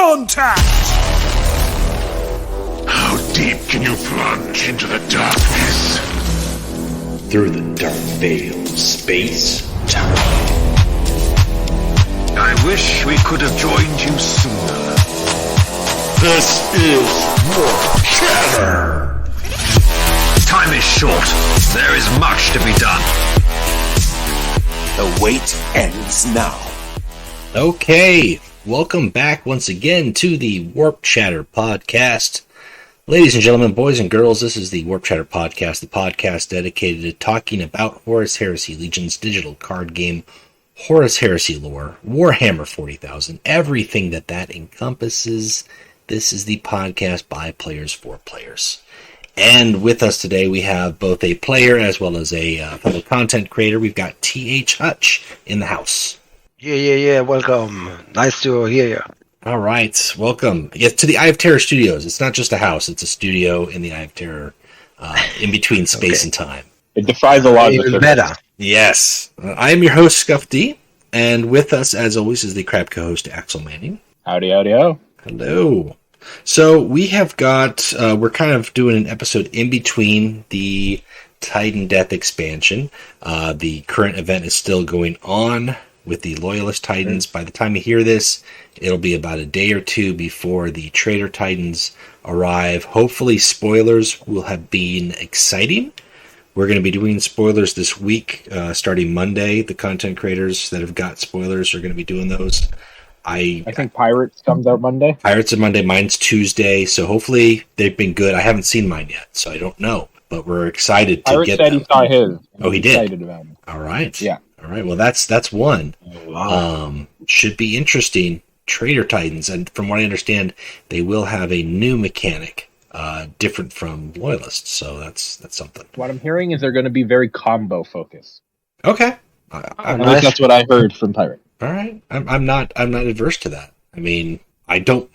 contact! How deep can you plunge into the darkness? Through the dark veil of space, time. I wish we could have joined you sooner. This is Warp Chatter. Time is short. There is much to be done. The wait ends now. Okay, welcome back once again to the Warp Chatter podcast. Ladies and gentlemen, boys and girls, this is the Warp Chatter podcast, the podcast dedicated to talking about Horus Heresy Legion's digital card game, Horus Heresy lore, Warhammer 40,000, everything that encompasses. This is the podcast by players for players. And with us today, we have both a player as well as a fellow content creator. We've got thhutch in the house. Yeah. Welcome. Nice to hear you. All right. Welcome. Yes, to the Eye of Terror Studios. It's not just a house. It's a studio in the Eye of Terror, in between space and time. It defies a lot. Even better. Yes. I am your host, Scuff D, and with us, as always, is the crab co-host, Axel Manning. Howdy, ho. Hello. So we have got, we're kind of doing an episode in between the Titan Death expansion. The current event is still going on with the Loyalist Titans. By the time you hear this, it'll be about a day or two before the Traitor Titans arrive. Hopefully spoilers will have been exciting. We're going to be doing spoilers this week, starting Monday. The content creators that have got spoilers are going to be doing those. I think Pirates comes out Monday. Pirates are Monday. Mine's Tuesday. So hopefully they've been good. I haven't seen mine yet, so I don't know. But we're excited to get them. Pirates said he saw his. Oh, he did? Excited about it. All right. Yeah. All right. Well, that's one. Wow. Should be interesting. Traitor Titans, and from what I understand, they will have a new mechanic, different from Loyalists. So that's something. What I'm hearing is they're going to be very combo focused. Okay. At least that's what I heard from Pirate. All right. I'm not adverse to that. I mean, I don't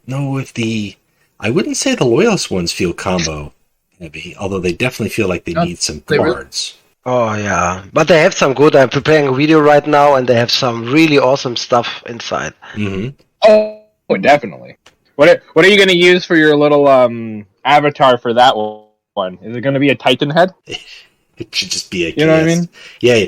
know if I wouldn't say the Loyalist ones feel combo heavy, although they definitely feel like they need some cards. Oh, yeah. But they have some good. I'm preparing a video right now, and they have some really awesome stuff inside. Mm-hmm. Oh, definitely. What are you going to use for your little avatar for that one? Is it going to be a Titan head? It should just be a You know what I mean? Yeah.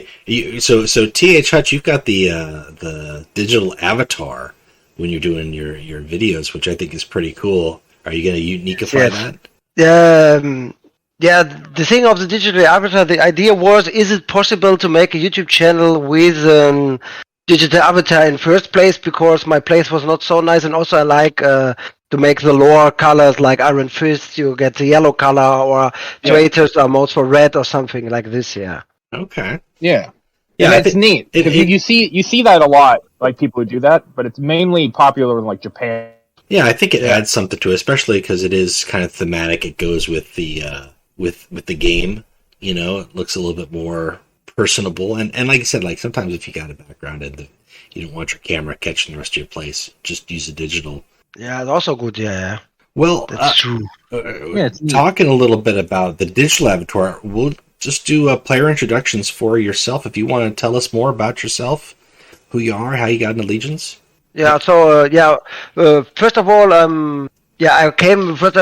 So thhutch, you've got the digital avatar when you're doing your videos, which I think is pretty cool. Are you going to uniqueify that? Yeah, the thing of the digital avatar, the idea was, is it possible to make a YouTube channel with a digital avatar in first place? Because my place was not so nice, and also I like to make the lore colors like Iron Fist, you get the yellow color, or traitors are most for red or something like this, yeah. Okay. Yeah. Yeah, and it's neat. You see that a lot, like people who do that, but it's mainly popular in like Japan. Yeah, I think it adds something to it, especially because it is kind of thematic. It goes with the with the game. You know, it looks a little bit more personable. And like I said, like sometimes if you got a background and you don't want your camera catching the rest of your place, just use a digital. Yeah, it's also good, yeah. Well, That's true. Talking a little bit about the digital avatar, we'll just do player introductions for yourself. If you want to tell us more about yourself, who you are, how you got into Legions. Yeah, so, first of all,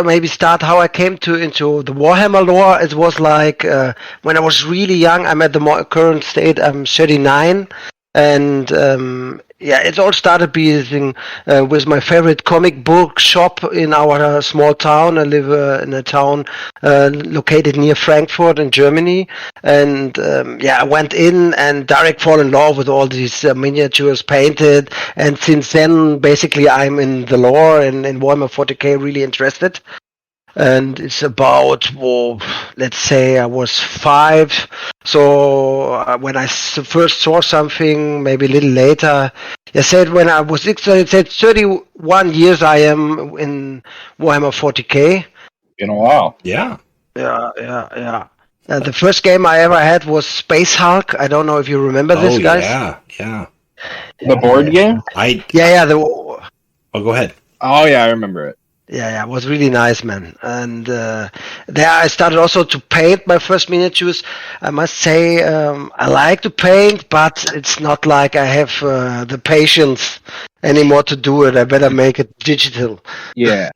maybe start how I came into the Warhammer lore. It was like, when I was really young, I'm at the current state, I'm 39, and, it all started being with my favorite comic book shop in our small town. I live in a town located near Frankfurt in Germany. And I went in and direct fall in love with all these miniatures painted. And since then, basically, I'm in the lore and in Warhammer 40k really interested. And it's about, let's say I was 5. So when I first saw something, maybe a little later, I said when I was 6, I said 31 years I am in Warhammer 40k. In a while. Yeah. Yeah. The first game I ever had was Space Hulk. I don't know if you remember this, guys. Yeah. The board game? Oh, go ahead. Oh, yeah, I remember it. Yeah, it was really nice, man. And there I started also to paint my first miniatures. I must say, I like to paint, but it's not like I have the patience anymore to do it. I better make it digital. Yeah.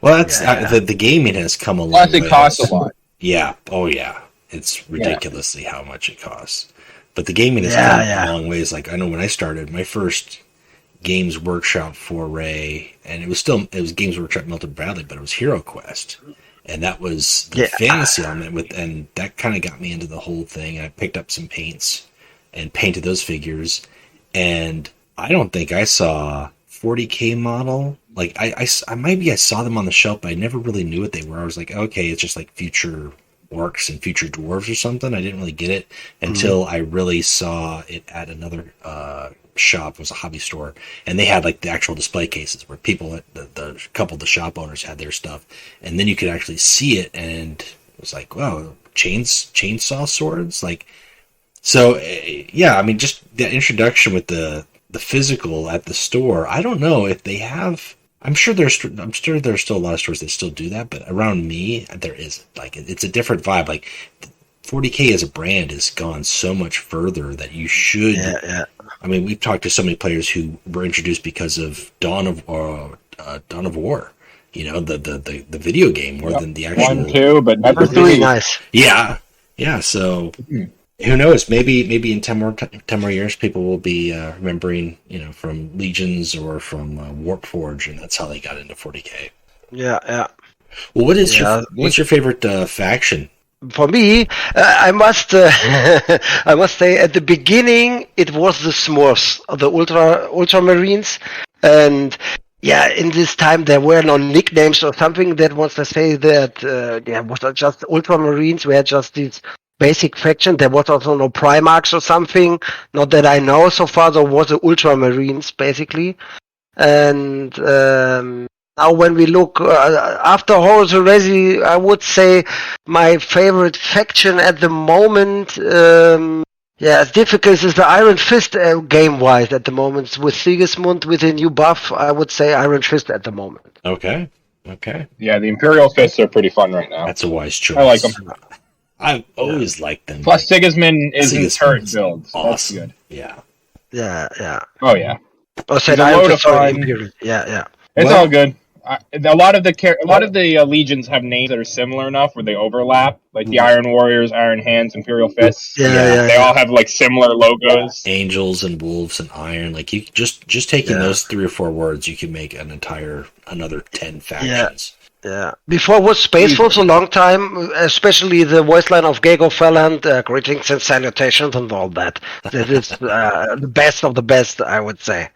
Well, that's the gaming has come a long Plus, way. it costs a lot. Yeah. Oh, yeah. It's ridiculously how much it costs. But the gaming has come a long ways. Like, I know when I started, my first Games Workshop foray, and it was Games Workshop Melted Bradley, but it was Hero Quest. And that was the fantasy element and that kind of got me into the whole thing. I picked up some paints and painted those figures. And I don't think I saw 40K model. Like I saw them on the shelf, but I never really knew what they were. I was like, okay, it's just like future orcs and future dwarves or something. I didn't really get it until I really saw it at another shop. It was a hobby store, and they had like the actual display cases where people, the couple of the shop owners had their stuff, and then you could actually see it, and it was like, wow, chainsaw swords, like. So yeah, I mean, just the introduction with the physical at the store. I don't know if they have. I'm sure there's still a lot of stores that still do that, but around me, there is. Like, it's a different vibe. Like, 40K as a brand has gone so much further that you should. Yeah. I mean, we've talked to so many players who were introduced because of Dawn of War. You know, the video game more than the actual 1, 2, but never 3. Really nice. Yeah. So. Who knows? Maybe in 10 more years, people will be remembering, from Legions or from Warpforge, and that's how they got into 40K. Yeah. Well, what's your favorite faction? For me, I must say at the beginning it was the Smurfs, the Ultramarines, and yeah, in this time there were no nicknames or something. That was to say that was not just Ultramarines. We had just these basic faction. There was also no Primarchs or something. Not that I know so far. There was the Ultramarines basically, and now when we look after Horus Heresy, I would say my favorite faction at the moment. As difficult as the Iron Fist game-wise at the moment with Sigismund with a new buff. I would say Iron Fist at the moment. Okay. Yeah, the Imperial Fists are pretty fun right now. That's a wise choice. I like them. I've always liked them. Plus, Sigismund is in turret builds. Awesome. That's good. Yeah. Oh yeah. Oh, said Iron Fist. Yeah. It's all good. A lot of the legions have names that are similar enough where they overlap, like the Iron Warriors, Iron Hands, Imperial Fists. They all have like similar logos. Angels and wolves and iron. Like, you just taking those 3 or 4 words, you can make another 10 factions. Yeah. Before was Space Force a long time, especially the voice line of Gego Felland, greetings and salutations and all that. That is the best of the best, I would say.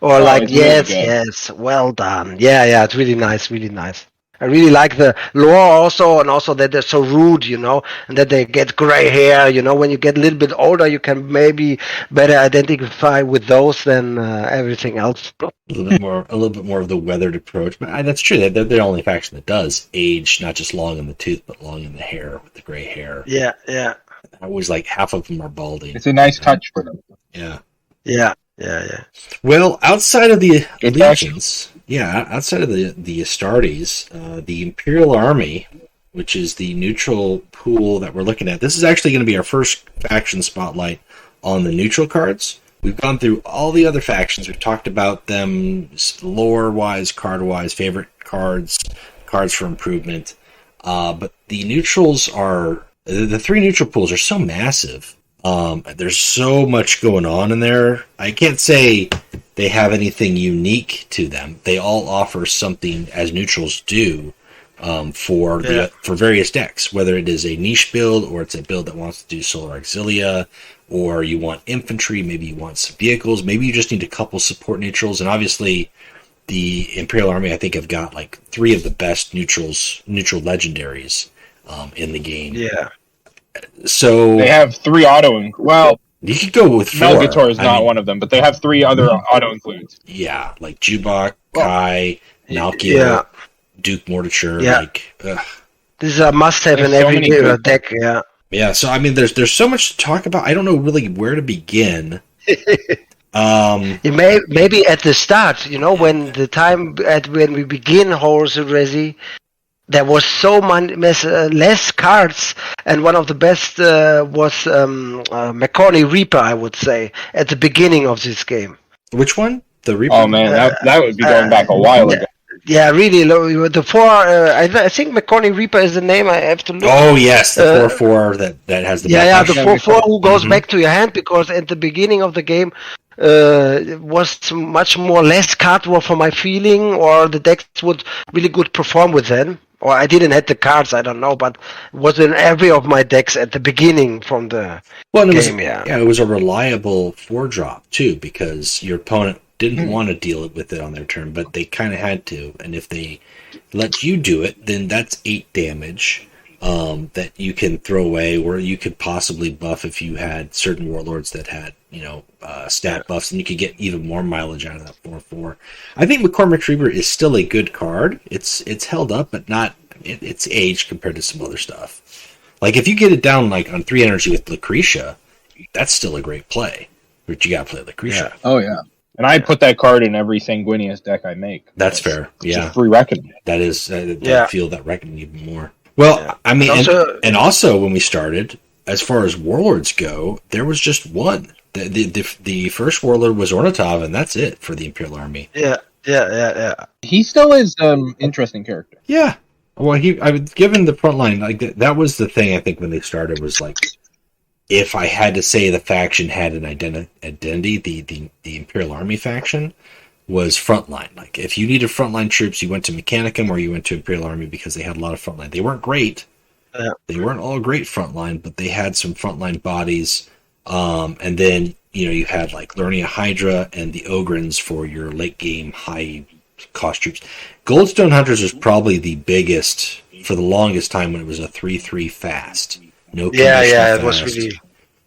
Or yes, well done. Yeah, it's really nice. I really like the lore also, and also that they're so rude, and that they get gray hair. When you get a little bit older, you can maybe better identify with those than everything else. A little bit more of the weathered approach, but that's true. They're the only faction that does age, not just long in the tooth, but long in the hair with the gray hair. Yeah. I always like half of them are balding. It's a nice touch for them. Yeah. Well, outside of the legions. Yeah, outside of the Astartes, the Imperial Army, which is the neutral pool that we're looking at, this is actually going to be our first faction spotlight on the neutral cards. We've gone through all the other factions. We've talked about them lore-wise, card-wise, favorite cards for improvement. But the neutrals the 3 neutral pools are so massive. There's so much going on in there. I can't say they have anything unique to them. They all offer something, as neutrals do, for various decks. Whether it is a niche build, or it's a build that wants to do Solar Auxilia, or you want infantry, maybe you want some vehicles, maybe you just need a couple support neutrals. And obviously, the Imperial Army, I think, have got like 3 of the best neutral legendaries in the game. Yeah. So they have 3 auto. Well, you could go with 4. Melgator is not one of them, but they have 3 other auto includes. Yeah, like Jubok, Kai, Malkia, Duke Mortimer. Yeah. This is a must-have in every deck. Yeah. So I mean, there's so much to talk about. I don't know really where to begin. Maybe at the start, when we begin Horus Heresy, there was so less cards, and one of the best was McCorney Reaper, I would say, at the beginning of this game. Which one? The Reaper? Oh man, that would be going back a while ago. Yeah, really low. The 4, I think McCorney Reaper is the name. I have to look. Oh yes, the 4/4 that has the the 4/4 who goes back to your hand, because at the beginning of the game was much more less card war for my feeling, or the decks would really good perform with them. Or I didn't have the cards, I don't know, but it was in every of my decks at the beginning from the game. It was a reliable 4-drop too, because your opponent didn't want to deal with it on their turn, but they kind of had to. And if they let you do it, then that's 8 damage that you can throw away, or you could possibly buff if you had certain warlords that had, stat buffs, and you could get even more mileage out of that 4/4. I think McCormick Reaper is still a good card. It's held up, but not it's aged compared to some other stuff. Like if you get it down like on 3 energy with Lucretia, that's still a great play. But you gotta play Lucretia. Yeah. Oh yeah. And I put that card in every Sanguinius deck I make. That's fair. Yeah. It's free reckoning. That is I feel that reckoning even more. Well, I mean, and also when we started, as far as warlords go, there was just one. The first warlord was Ornatov, and that's it for the Imperial Army. Yeah. He still is interesting character. Yeah. Well, I was given the front line, like that was the thing I think when they started was like, if I had to say the faction had an identity, the Imperial Army faction was frontline. Like if you needed frontline troops, you went to Mechanicum or you went to Imperial Army because they had a lot of frontline. They weren't great. They weren't all great frontline, but they had some frontline bodies. And then, you had like Lernia Hydra and the Ogrins for your late game high cost troops. Goldstone Hunters was probably the biggest for the longest time when it was a 3/3 fast. No it was really...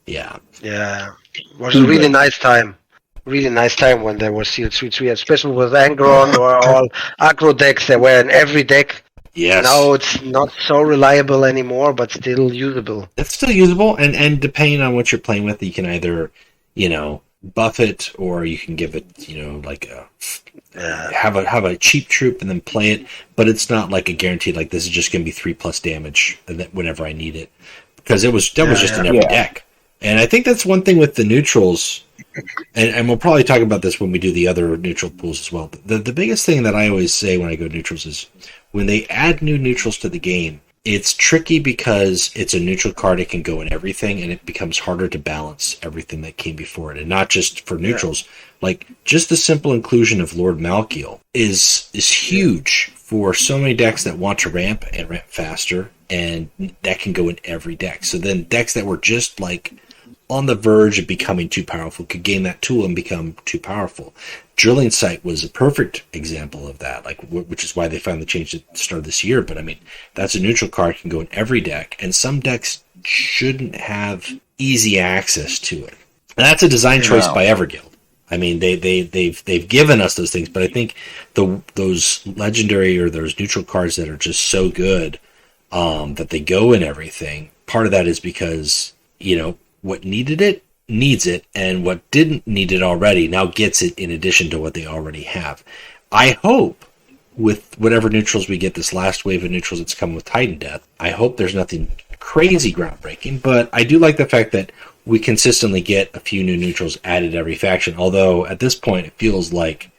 Yeah. Yeah. It was a really nice time. Really nice time when there was Seal 3/3, especially with Angron or all aggro decks. They were in every deck. Yes. Now it's not so reliable anymore, but still usable. It's still usable, and depending on what you're playing with, you can either, buff it, or you can give it, like have a cheap troop and then play it. But it's not like a guaranteed. Like this is just going to be 3+ damage whenever I need it, because that was just in every deck. And I think that's one thing with the neutrals. And we'll probably talk about this when we do the other neutral pools as well. The biggest thing that I always say when I go neutrals is when they add new neutrals to the game, it's tricky because it's a neutral card. It can go in everything, and it becomes harder to balance everything that came before it. And not just for neutrals. Like, just the simple inclusion of Lord Malkiel is huge for so many decks that want to ramp and ramp faster, and that can go in every deck. So then decks that were just like on the verge of becoming too powerful could gain that tool and become too powerful. Drilling Sight was a perfect example of that, like which is why they finally changed it at the start of this year. But I mean, that's a neutral card, can go in every deck, and some decks shouldn't have easy access to it. And that's a design choice by Everguild. I mean, they've given us those things, but I think those legendary or those neutral cards that are just so good that they go in everything. Part of that is because what needed it needs it, and what didn't need it already now gets it in addition to what they already have. I hope with whatever neutrals we get, this last wave of neutrals that's coming with Titan Death, I hope there's nothing crazy groundbreaking, but I do like the fact that we consistently get a few new neutrals added every faction, although at this point it feels like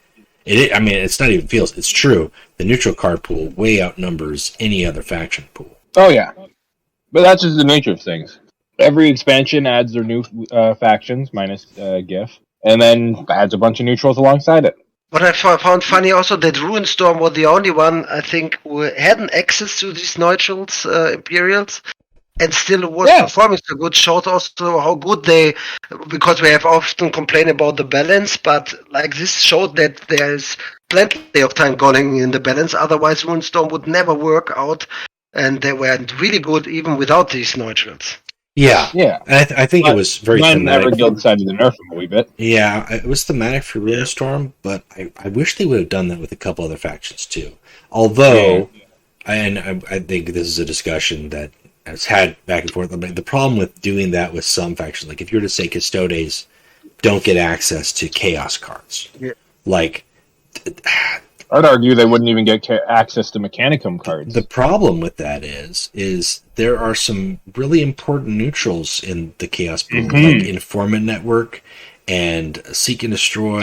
it's not even feels, it's true. The neutral card pool way outnumbers any other faction pool. Oh yeah, but that's just the nature of things. Every expansion adds their new factions, minus GIF, and then adds a bunch of neutrals alongside it. What I found funny also that Ruinstorm was the only one, I think, who hadn't access to these neutrals, Imperials, and still was performing so good. Showed also how good because we have often complained about the balance, but like this showed that there's plenty of time going in the balance, otherwise Ruinstorm would never work out, and they were really good even without these neutrals. Yeah. And I think it was very thematic. Everguild decided to nerf them a wee bit. Yeah, it was thematic for Ruinstorm, but I wish they would have done that with a couple other factions too. Although, and I think this is a discussion that has had back and forth. The problem with doing that with some factions, like if you were to say Custodes don't get access to chaos cards. Yeah. Like, I'd argue they wouldn't even get access to Mechanicum cards. the problem with that is there are some really important neutrals in the chaos pool, like Informant Network and Seek and Destroy,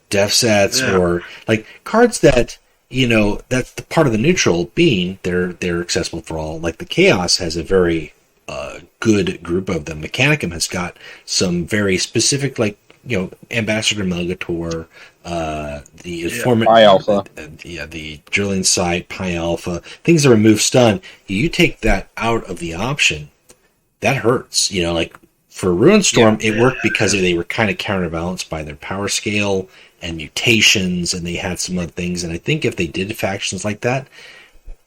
Death Sats, or like cards that, you know, that's the part of the neutral being they're accessible for all. Like the Chaos has a very good group of them. Mechanicum has got some very specific, like, you know, Ambassador Melgator, the Informant, Pi Alpha, the Drilling Site, Pi Alpha, things that remove stun. You take that out of the option, that hurts. You know, like for Ruinstorm, it worked because they were kind of counterbalanced by their power scale and mutations, and they had some other things. And I think if they did factions like that,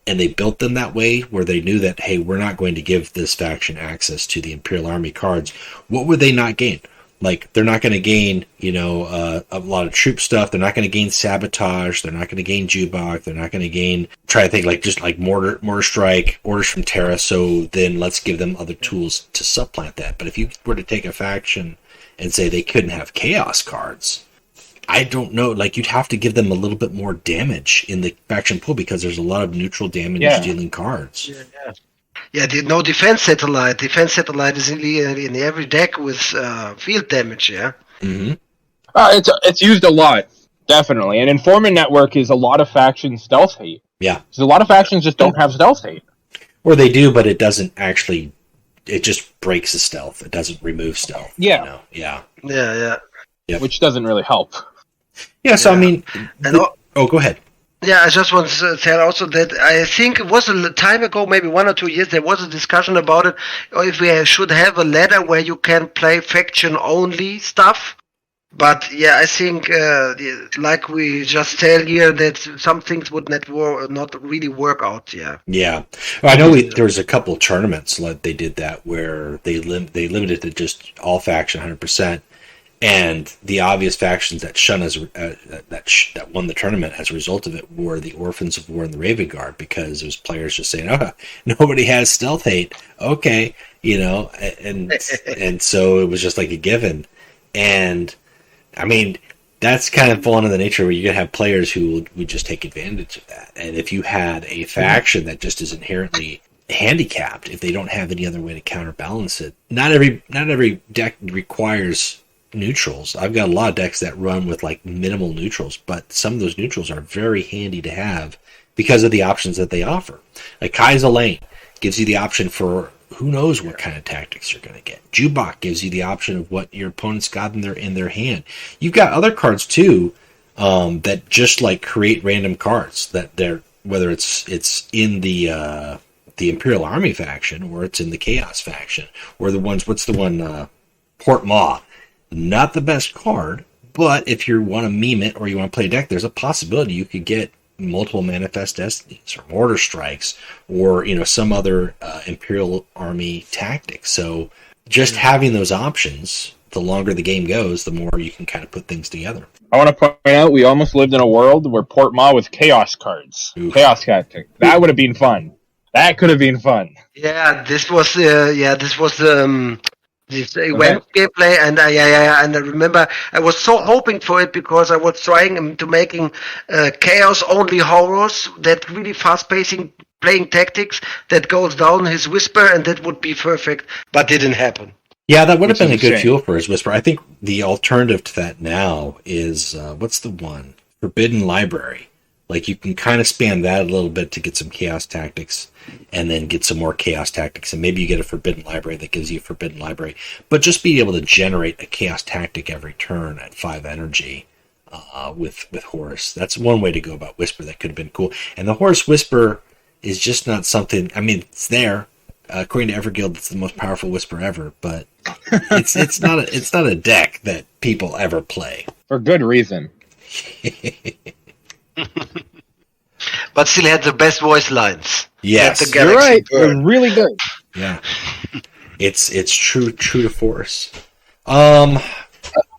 and they built them that way, where they knew that, hey, we're not going to give this faction access to the Imperial Army cards, what would they not gain? Like, they're not going to gain, you know, a lot of troop stuff. They're not going to gain sabotage. They're not going to gain Jubok. They're not going to gain, try to think, like, just like mortar strike, orders from Terra. So then let's give them other tools to supplant that. But if you were to take a faction and say they couldn't have chaos cards, I don't know. Like, you'd have to give them a little bit more damage in the faction pool because there's a lot of neutral damage dealing cards. Yeah, no defense satellite. Defense satellite is in every deck with field damage. Yeah. Mm-hmm. It's used a lot, definitely. And Informant Network is a lot of factions stealth hate. Yeah. So a lot of factions just don't have stealth hate. Or they do, but it doesn't actually. It just breaks the stealth. It doesn't remove stealth. Yeah. You know? Yeah. Yeah. Yep. Which doesn't really help. Yeah. So I mean, go ahead. Yeah, I just want to tell also that I think it was a time ago, maybe 1 or 2 years, there was a discussion about it, or if we should have a ladder where you can play faction-only stuff. But yeah, I think, like we just tell here, that some things would not really work out. Yeah. Yeah, I know there was a couple of tournaments like they did that where they limited to just all faction 100%. And the obvious factions that that won the tournament as a result of it were the Orphans of War and the Raven Guard, because it was players just saying, "Oh, nobody has stealth hate." Okay, you know, and so it was just like a given. And I mean, that's kind of fallen in the nature where you're gonna have players who would just take advantage of that. And if you had a faction that just is inherently handicapped, if they don't have any other way to counterbalance it, not every deck requires neutrals. I've got a lot of decks that run with like minimal neutrals, but some of those neutrals are very handy to have because of the options that they offer. Like Kai's Lane gives you the option for who knows what kind of tactics you're going to get. Jubok gives you the option of what your opponent's got in their hand. You've got other cards too that just like create random cards that they're, whether it's in the Imperial Army faction or it's in the Chaos faction or the ones. What's the one? Port Maw. Not the best card, but if you want to meme it or you want to play a deck, there's a possibility you could get multiple Manifest Destinies or Mortar Strikes or, you know, some other Imperial Army tactics. So just having those options, the longer the game goes, the more you can kind of put things together. I want to point out we almost lived in a world where Port Maw with Chaos cards. Oof. Chaos tactic. That would have been fun. That could have been fun. Yeah, this was this web gameplay, and and I remember I was so hoping for it because I was trying to making chaos only horrors, that really fast pacing playing tactics that goes down his Whisper, and that would be perfect, but didn't happen. Yeah, that would have been a good fuel for his Whisper. I think the alternative to that now is what's the one? Forbidden Library. Like, you can kind of span that a little bit to get some Chaos Tactics and then get some more Chaos Tactics. And maybe you get a Forbidden Library that gives you a Forbidden Library. But just being able to generate a Chaos Tactic every turn at 5 energy with Horus. That's one way to go about Whisper that could have been cool. And the Horus Whisper is just not something... I mean, it's there. According to Everguild, it's the most powerful Whisper ever. But it's not a deck that people ever play. For good reason. But still had the best voice lines. Yes, you're right. They're really good. Yeah, it's true to force. Well,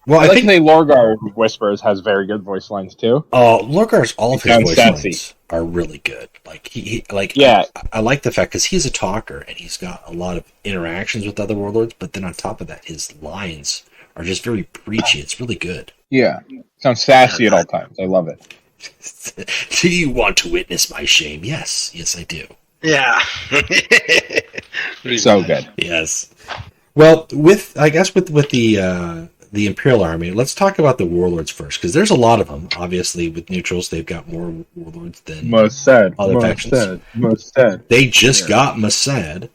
I think Lorgar Whispers has very good voice lines too. Lorgar's all of his voice lines are really good. Like I like the fact because he's a talker and he's got a lot of interactions with other warlords. But then on top of that, his lines are just very preachy. It's really good. Yeah. Sounds sassy at all times. I love it. Do you want to witness my shame? Yes. Yes, I do. Yeah. So good. Yes. Well, with the Imperial Army, let's talk about the warlords first, because there's a lot of them. Obviously, with neutrals, they've got more warlords than other factions. Most said. They just got Mossad,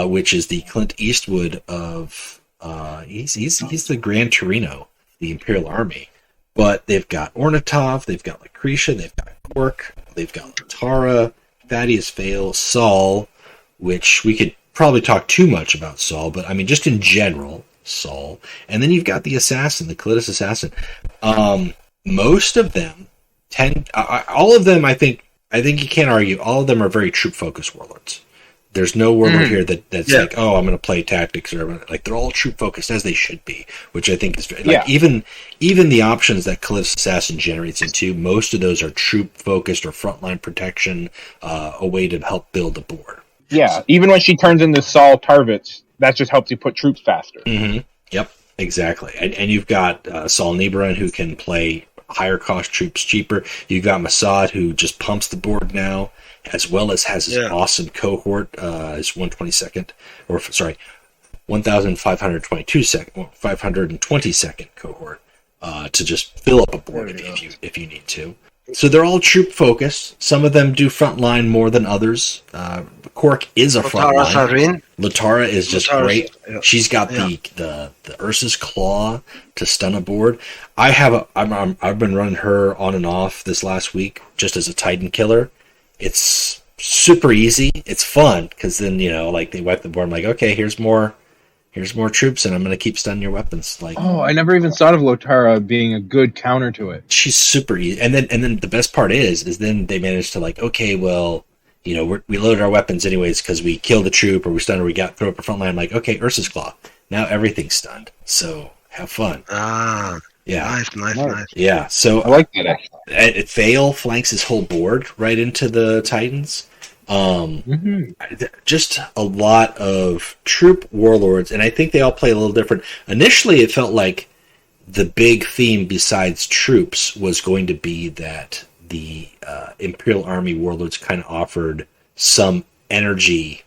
which is the Clint Eastwood of he's the Gran Torino, the Imperial Army. But they've got Ornatov, they've got Lucretia, they've got Quark, they've got Tara, Thaddeus Vale, Saul, which we could probably talk too much about Saul, but I mean, just in general, Saul. And then you've got the assassin, the Calitus assassin. Most of them all of them, I think you can't argue, all of them are very troop-focused warlords. There's no warlord here that's like, oh, I'm going to play tactics, or like they're all troop focused as they should be, which I think is like even the options that Caliph's Assassin generates into, most of those are troop focused or frontline protection, a way to help build a board. Yeah, even when she turns into Saul Tarvitz, that just helps you put troops faster. Mm-hmm. Yep, exactly. And you've got Saul Nibiran, who can play higher cost troops cheaper. You've got Mossad, who just pumps the board now, as well as has his awesome cohort, his 122nd, or sorry, 522nd cohort, to just fill up a board if you need to. So they're all troop focused. Some of them do frontline more than others. Quark is a frontline. Latara is just great. Yeah. She's got the Ursa's Claw to stun a board. I've been running her on and off this last week just as a Titan killer. It's super easy. It's fun because then like they wipe the board. I'm like, okay, here's more troops, and I'm going to keep stunning your weapons. Like, oh, I never even thought of Lotara being a good counter to it. She's super easy, and then the best part is then they managed to like, okay, well, we loaded our weapons anyways because we killed the troop or we stunned or we throw up a front line. I'm like, okay, Ursa's Claw. Now everything's stunned. So have fun. Yeah. Nice. Yeah. So I like that actually. Vale flanks his whole board right into the Titans. Just a lot of troop warlords, and I think they all play a little different. Initially, it felt like the big theme besides troops was going to be that the Imperial Army warlords kind of offered some energy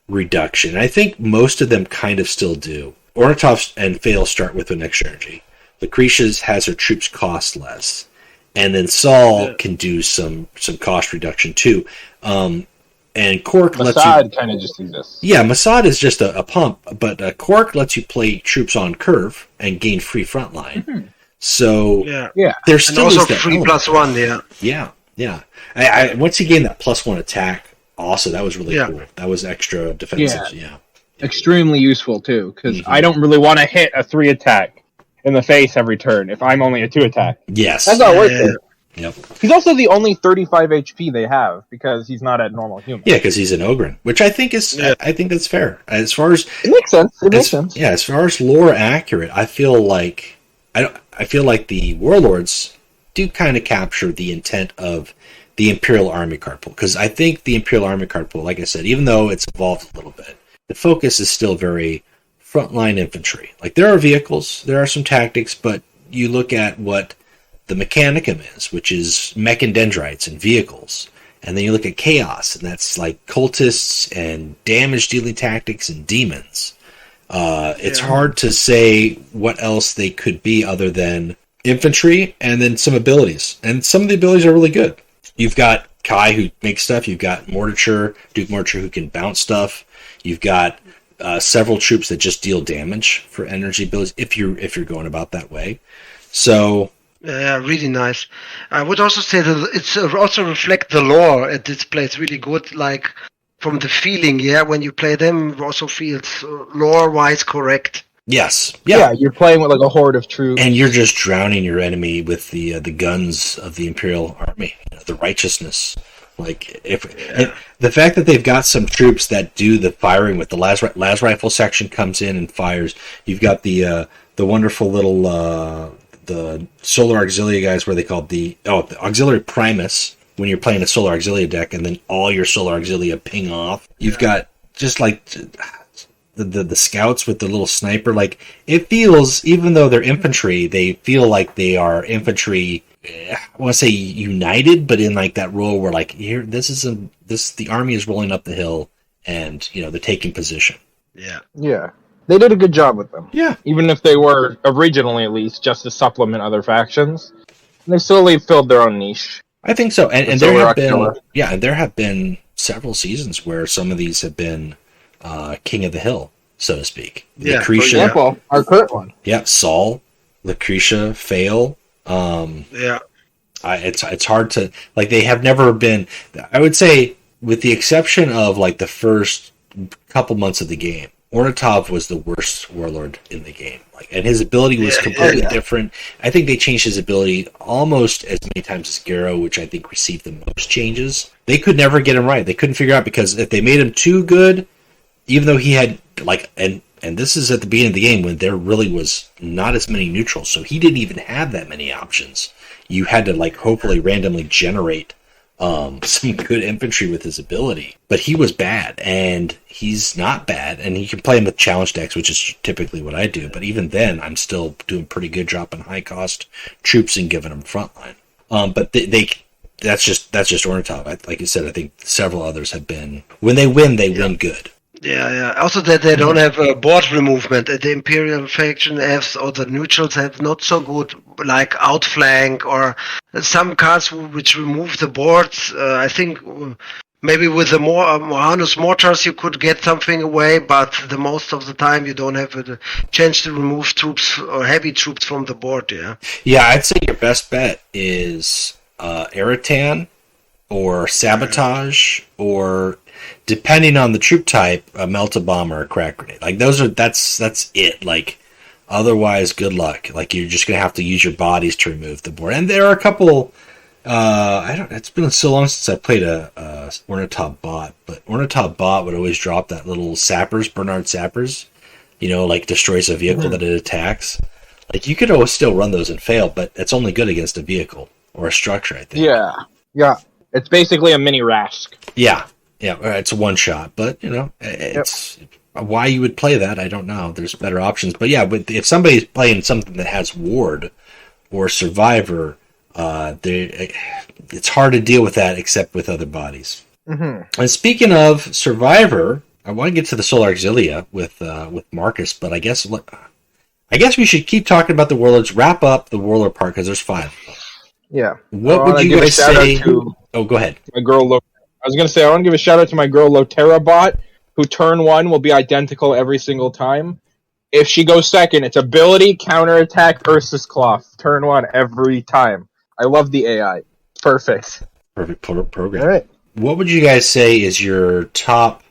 reduction. I think most of them kind of still do. Ornatov and Vale start with an extra energy. Lucretia's has her troops cost less, and then Saul can do some cost reduction too. And Quark Mossad kind of just exists. Yeah, Mossad is just a pump, but Quark lets you play troops on curve and gain free front line. Mm-hmm. So there's still and also that free element. +1. Yeah. I once he gained that +1 attack, also that was really cool. That was extra defensive. Yeah. Extremely useful too, because I don't really want to hit a 3 attack in the face every turn if I'm only a 2 attack. Yes, that's not worth it. Yep. He's also the only 35 HP they have because he's not at normal human. Yeah, because he's an Ogryn, which I think is I think that's fair. As far as it makes sense. Yeah, as far as lore accurate, I feel like the warlords do kind of capture the intent of the Imperial Army card pool, because I think the Imperial Army card pool, like I said, even though it's evolved a little bit, the focus is still very frontline infantry. Like there are vehicles, there are some tactics, but you look at what the Mechanicum is, which is mech and dendrites and vehicles. And then you look at Chaos, and that's like cultists and damage dealing tactics and demons. It's hard to say what else they could be other than infantry and then some abilities. And some of the abilities are really good. You've got Kai, who makes stuff. You've got Duke Mortimer, who can bounce stuff. You've got several troops that just deal damage for energy abilities if you're going about that way. So yeah, really nice. I would also say that it's also reflect the lore at this place really good, like from the feeling, when you play them, it also feels lore-wise correct. Yes. Yeah, you're playing with like a horde of troops. And you're just drowning your enemy with the guns of the Imperial Army, the righteousness. Like the fact that they've got some troops that do the firing with the las rifle section comes in and fires. You've got the wonderful little the Solar Auxilia guys, where they called the Auxiliary Primus, when you're playing a Solar Auxilia deck, and then all your Solar Auxilia ping off. You've got just like the scouts with the little sniper. Like, it feels, even though they're infantry, they feel like they are infantry. I want to say united, but in like that role where like here, the army is rolling up the hill, and they're taking position. Yeah. They did a good job with them. Yeah. Even if they were originally, at least, just to supplement other factions, they slowly filled their own niche. I think so, and there have been several seasons where some of these have been king of the hill, so to speak. Yeah, For example, our current one. Yeah, Saul, Lucretia, Fail. It's hard to, like, they have never been, I would say, with the exception of like the first couple months of the game, Ornatov was the worst warlord in the game. Like, and his ability was completely different. I think they changed his ability almost as many times as Garo, which I think received the most changes. They could never get him right. They couldn't figure out, because if they made him too good, even though he had like, and this is at the beginning of the game when there really was not as many neutrals, so he didn't even have that many options. You had to like hopefully randomly generate some good infantry with his ability, but he was bad, and he's not bad, and you can play him with challenge decks, which is typically what I do, but even then I'm still doing pretty good dropping high cost troops and giving them frontline. But that's just Ornatov. Like you said, I think several others have been, when they win good. Yeah. Also, that they don't have board removement. The Imperial faction has, or the neutrals have not so good, like outflank or some cards which remove the boards. I think maybe with the more Mohanus mortars you could get something away, but the most of the time you don't have the chance to remove troops or heavy troops from the board. Yeah, I'd say your best bet is Eritan or Sabotage, or depending on the troop type, a melt bomb or a crack grenade. Like, that's it. Like, otherwise, good luck. Like, you're just gonna have to use your bodies to remove the board. And there are a couple. It's been so long since I played a Ornatov bot, but Ornatov bot would always drop that little Bernard Sappers. Like, destroys a vehicle that it attacks. Like, you could always still run those and fail, but it's only good against a vehicle or a structure, I think. Yeah. It's basically a mini Rask. Yeah, it's a one shot, but it's why you would play that, I don't know. There's better options, but yeah, if somebody's playing something that has Ward or Survivor, it's hard to deal with that except with other bodies. Mm-hmm. And speaking of Survivor, I want to get to the Solar Auxilia with Marcus, but I guess we should keep talking about the Warlords. Wrap up the Warlord part, because there's 5. Yeah. What would you guys say? Go ahead. My girl, I was going to say, I want to give a shout out to my girl Lotera bot, who turn 1 will be identical every single time. If she goes second, it's ability, counterattack, Ursus Cloth. Turn 1 every time. I love the AI. Perfect program. All right. What would you guys say is your top?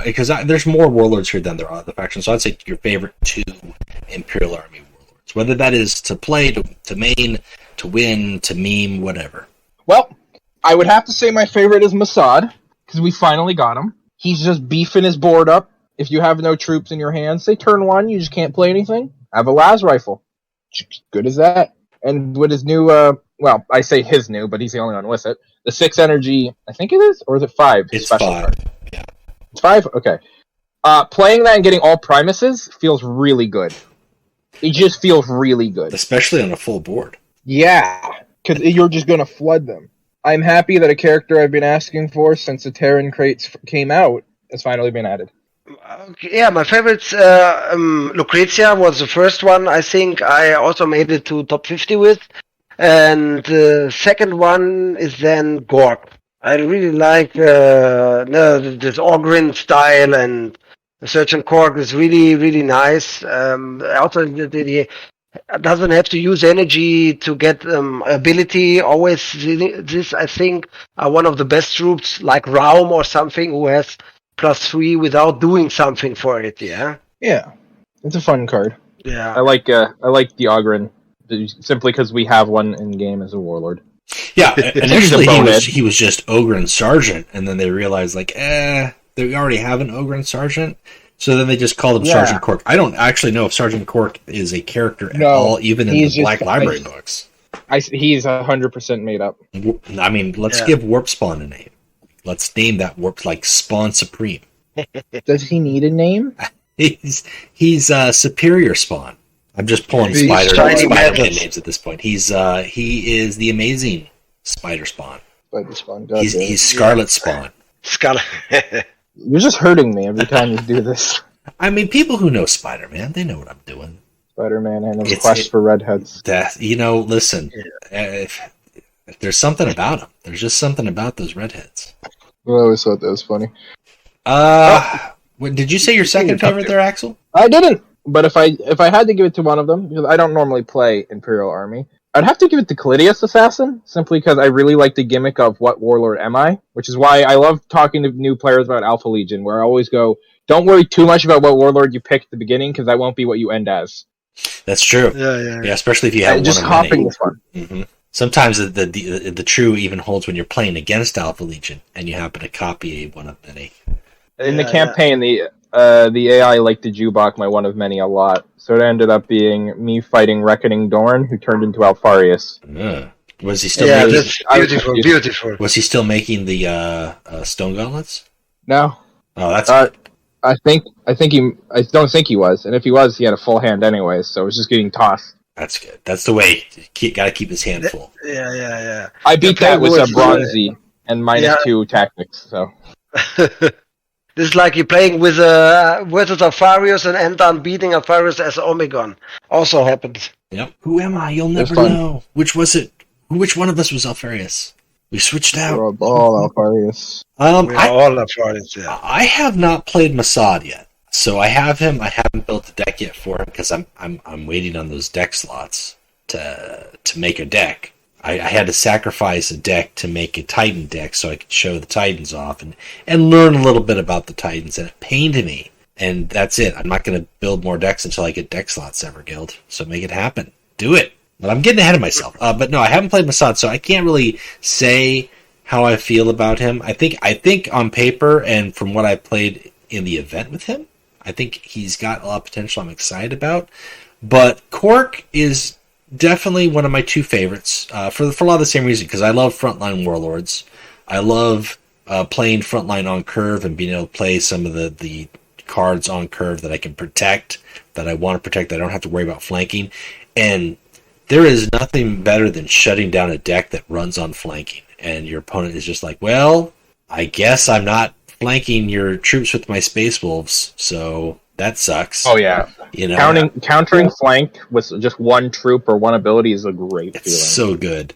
Because there's more Warlords here than there are other factions, so I'd say your favorite 2 Imperial Army Warlords. Whether that is to play, to main, to win, to meme, whatever. Well, I would have to say my favorite is Mossad, because we finally got him. He's just beefing his board up. If you have no troops in your hands, say turn 1, you just can't play anything. Have a las rifle. Good as that. And with his new, I say his new, but he's the only one with it. The 6 energy, I think it is? Or is it 5? It's 5. Yeah. It's 5? Okay. Playing that and getting all Primuses feels really good. It just feels really good. Especially on a full board. Yeah, because you're just going to flood them. I'm happy that a character I've been asking for since the Terran crates came out has finally been added. Yeah, my favorites, Lucretia was the first one. I think I also made it to top 50 with. And the second one is then Gork. I really like this Ogrin style, and the Sergeant Cork is really, really nice. Also, the doesn't have to use energy to get ability. Always, this I think are one of the best troops, like Raum or something, who has +3 without doing something for it. Yeah, it's a fun card. Yeah, I like the Ogren simply because we have one in game as a warlord. Yeah, initially he was just Ogren Sergeant, and then they realized they already have an Ogren Sergeant. So then they just called him Sergeant Cork. I don't actually know if Sergeant Cork is a character at all, even in the Black Library books. He's 100% made up. I mean, let's give Warp Spawn a name. Let's name that Warp, like Spawn Supreme. Does he need a name? He's superior spawn. I'm just pulling He's Spider-Man shiny metals. names at this point. He is the amazing Spider Spawn. Spider Spawn. He's Scarlet Spawn. Scarlet. You're just hurting me every time you do this. I mean, people who know Spider-Man, they know what I'm doing. Spider-Man and his quest for redheads. Listen, if there's something about them. There's just something about those redheads. I always thought that was funny. Did you say your second favorite there, Axel? I didn't. But if I had to give it to one of them, because I don't normally play Imperial Army, I'd have to give it to Callidius Assassin, simply because I really like the gimmick of what warlord am I, which is why I love talking to new players about Alpha Legion, where I always go, don't worry too much about what warlord you pick at the beginning, because that won't be what you end as. That's true. Yeah, especially if you have just one of hopping many. this one. Mm-hmm. Sometimes the true even holds when you're playing against Alpha Legion, and you happen to copy one of many. In the campaign, the AI liked to jukebox my one of many a lot, so it ended up being me fighting Reckoning Dorn, who turned into Alfarius. Was he still making? Beautiful. Was he still making the stone gauntlets? No. Oh, that's. I don't think he was, and if he was, he had a full hand anyways, so it was just getting tossed. That's good. That's the way. Got to keep his hand full. Yeah. I beat that with a bronzy and -2 tactics. So this is like you're playing with versus Alfarius and end on beating Alfarius as Omegon. Also happened. Yep. Who am I? You'll never know. Which was it? Which one of us was Alfarius? We switched out. we're all Alfarius. We're all Alfarius. Yeah. I have not played Mossad yet. So I have him. I haven't built a deck yet for him because I'm waiting on those deck slots to make a deck. I had to sacrifice a deck to make a Titan deck so I could show the Titans off and learn a little bit about the Titans, and it pained me. And that's it. I'm not going to build more decks until I get deck slots, Everguild. So make it happen. Do it. But I'm getting ahead of myself. But no, I haven't played Mossad, so I can't really say how I feel about him. I think on paper and from what I played in the event with him, I think he's got a lot of potential I'm excited about. But Cork is definitely one of my two favorites for a lot of the same reason, because I love frontline warlords. I love playing frontline on curve and being able to play some of the cards on curve that I can protect, that I want to protect, that I don't have to worry about flanking. And there is nothing better than shutting down a deck that runs on flanking. And your opponent is just like, well, I guess I'm not flanking your troops with my Space Wolves, so that sucks. Oh yeah, countering flank with just one troop or one ability is a great feeling. It's so good.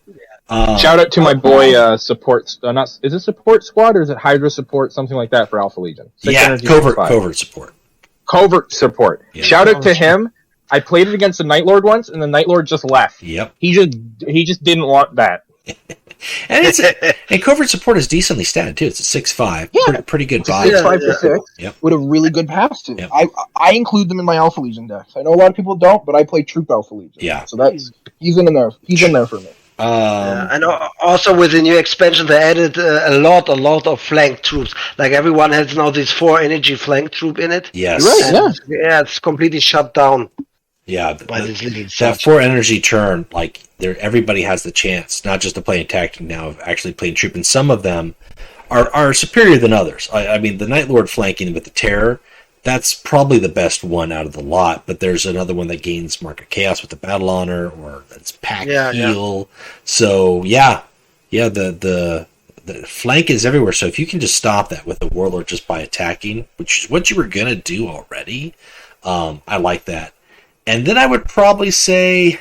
Shout out to my boy support. Is it support squad or is it Hydra support? Something like that for Alpha Legion. Covert support. Covert support. Yeah. Shout out to him. I played it against the Night Lord once, and the Night Lord just left. Yep. He just didn't want that. And covert support is decently statted too. It's a 6/5. Yeah. Pretty good buy. 6/5 for 6. Yep. With a really good pass too. Yep. I include them in my Alpha Legion decks. I know a lot of people don't, but I play Troop Alpha Legion. Yeah. So he's in there. He's in there for me. And also with the new expansion, they added a lot of flank troops. Like everyone has now this 4 energy flank troop in it. Yes. Right. Yeah, it's completely shut down. Yeah, that 4 energy turn, like everybody has the chance, not just to play in tactic now, of actually playing troop, and some of them are superior than others. I mean, the Night Lord flanking with the Terror, that's probably the best one out of the lot, but there's another one that gains Mark of Chaos with the Battle Honor, or it's Pack Heal. Yeah. So, the flank is everywhere, so if you can just stop that with the Warlord just by attacking, which is what you were going to do already, I like that. And then I would probably say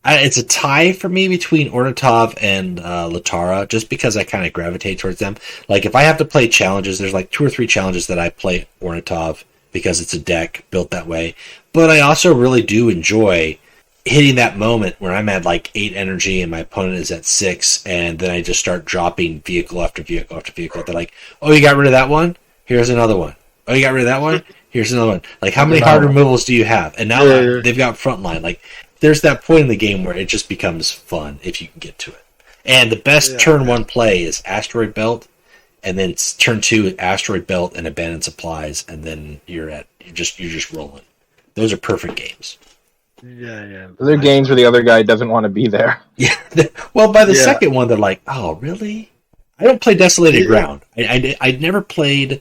it's a tie for me between Ornatov and Latara, just because I kind of gravitate towards them. Like, if I have to play challenges, there's like 2 or 3 challenges that I play Ornatov because it's a deck built that way. But I also really do enjoy hitting that moment where I'm at like 8 energy and my opponent is at 6, and then I just start dropping vehicle after vehicle after vehicle. They're like, oh, you got rid of that one? Here's another one. Oh, you got rid of that one? Here's another one. Like, how many hard removals do you have? And now they've got frontline. Like, there's that point in the game where it just becomes fun if you can get to it. And the best turn 1 play is Asteroid Belt, and then turn 2 Asteroid Belt and Abandoned Supplies, and then you're just rolling. Those are perfect games. Yeah. They're games where the other guy doesn't want to be there. Yeah. Well, by the second one, they're like, oh, really? I don't play Desolated Ground. I'd never played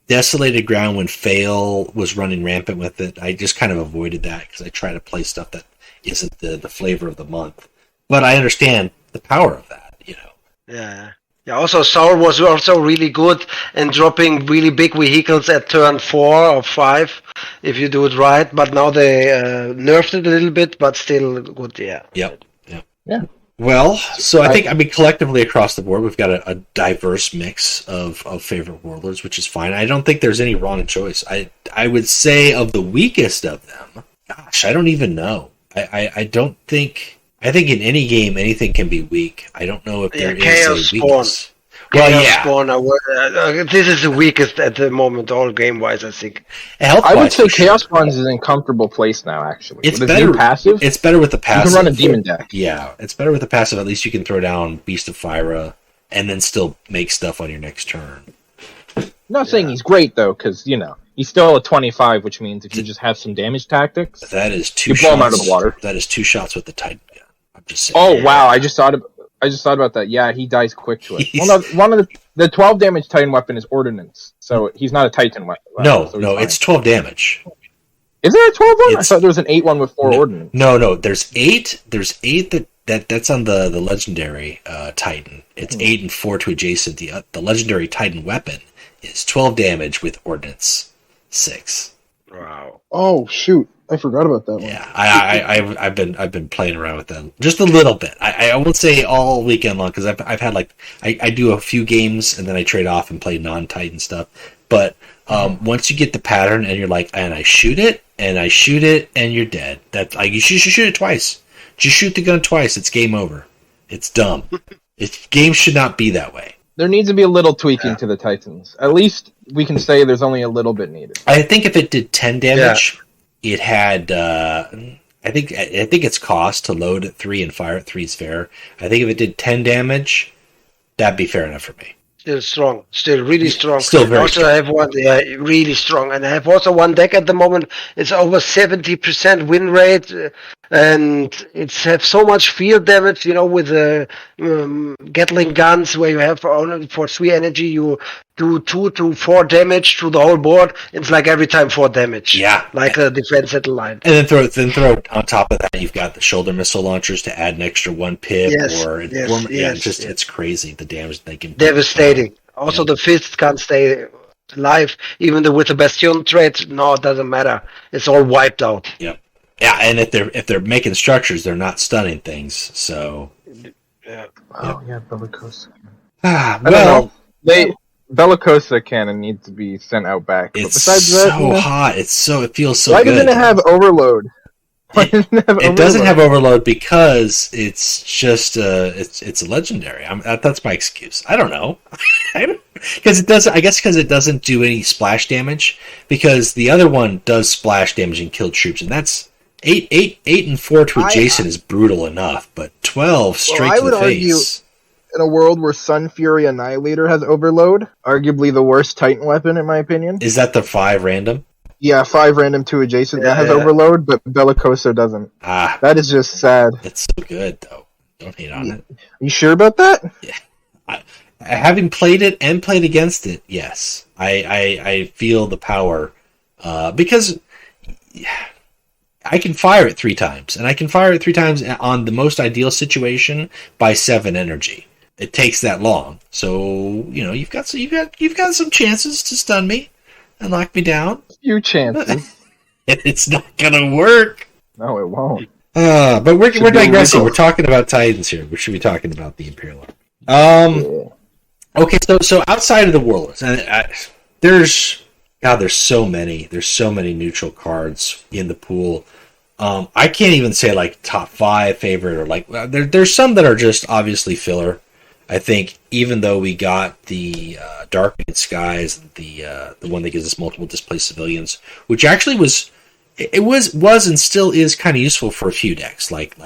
Desolated Ground, when Fail was running rampant with it, I just kind of avoided that because I try to play stuff that isn't the flavor of the month. But I understand the power of that, you know. Yeah. Yeah, also Sour was also really good in dropping really big vehicles at turn 4 or 5 if you do it right. But now they nerfed it a little bit, but still good, yeah. Yep. Yeah. Well, so I think, collectively across the board, we've got a diverse mix of favorite warlords, which is fine. I don't think there's any wrong choice. I would say of the weakest of them, gosh, I don't even know. I don't think... I think in any game, anything can be weak. I don't know if there is Chaos a weakness. Spawn. Well, Chaos yeah. Spawn, this is the weakest at the moment, all game-wise, I think. I would say Chaos Spawns is in a comfortable place now, actually. It's with better. New passive, It's better with the passive. you can run a demon deck. Yeah, it's better with the passive. At least you can throw down Beast of Fyra and then still make stuff on your next turn. I'm not saying he's great, though, because, you know, he's still a 25, which means if you just have some damage tactics, That is two you shots. blow him out of the water. That is 2 shots with the Titan gun. I'm just saying. Oh, wow, I just thought about that. Yeah, he dies quick to it. Well, no, one of the 12 damage Titan weapon is Ordnance, so he's not a Titan weapon. No, so no, fine. it's 12 damage. Is there a 12 one? I It's- thought there was an 8 one with 4 Ordnance. No, there's 8. There's 8 that's on the legendary Titan. It's 8 and 4 to adjacent. The legendary Titan weapon is 12 damage with Ordnance 6. Wow. Oh, shoot. I forgot about that one. Yeah, I've been playing around with them just a little bit. I won't say all weekend long because I've had I do a few games and then I trade off and play non-Titan stuff. But once you get the pattern and you're like, and I shoot it and you're dead. That you should shoot it twice. Just shoot the gun twice. It's game over. It's dumb. Games should not be that way. There needs to be a little tweaking to the Titans. At least we can say there's only a little bit needed. I think if it did 10 damage, it had. I think its cost to load at 3 and fire at 3 is fair. I think if it did 10 damage, that'd be fair enough for me. Still strong. Still really strong. Still very also, strong. I have one, really strong. And I have also one deck at the moment. It's over 70% win rate. And it's have so much field damage, you know, with the Gatling guns where you have only for 3 energy, you do 2 to 4 damage to the whole board. It's like every time 4 damage. Yeah. Like a defense at the line. And then throw on top of that, you've got the shoulder missile launchers to add an extra 1 pip. It's crazy the damage they can. Devastating. Also, the fists can't stay alive, even though with the Bastion trait. No, it doesn't matter. It's all wiped out. Yep. Yeah, and if they're making structures, they're not stunning things. So. Oh, yeah, Bellicosa. I I don't know. Bellicosa cannon needs to be sent out back. But It's besides so that, you know, hot. It feels so why good. doesn't it have Overload? Why doesn't it have It doesn't have overload because it's just it's a legendary. That's my excuse. I don't know. Because it doesn't. I guess because it doesn't do any splash damage. Because the other one does splash damage and kill troops, and that's 8 and 4 to adjacent is brutal enough. But 12 straight to the face. In a world where Sun Fury Annihilator has Overload, arguably the worst Titan weapon in my opinion. Is that the 5 random? Yeah, 5 random 2 adjacent that has Overload, but Bellicosa doesn't. That is just sad. It's so good though. Don't hate on it. You sure about that? Yeah. Having played it and played against it, yes, I feel the power because I can fire it 3 times, and I can fire it 3 times on the most ideal situation by 7 energy. It takes that long, so you know you've got some chances to stun me and knock me down. Few chances. It's not gonna work. No, it won't. But we're digressing. illegal. We're talking about Titans here. We should be talking about the Imperial Army. Okay, so outside of the warlords, and there's so many. There's so many neutral cards in the pool. I can't even say like top 5 favorite or like there's some that are just obviously filler. I think even though we got the Darkening Skies, the one that gives us multiple displaced civilians, which actually was and still is kind of useful for a few decks like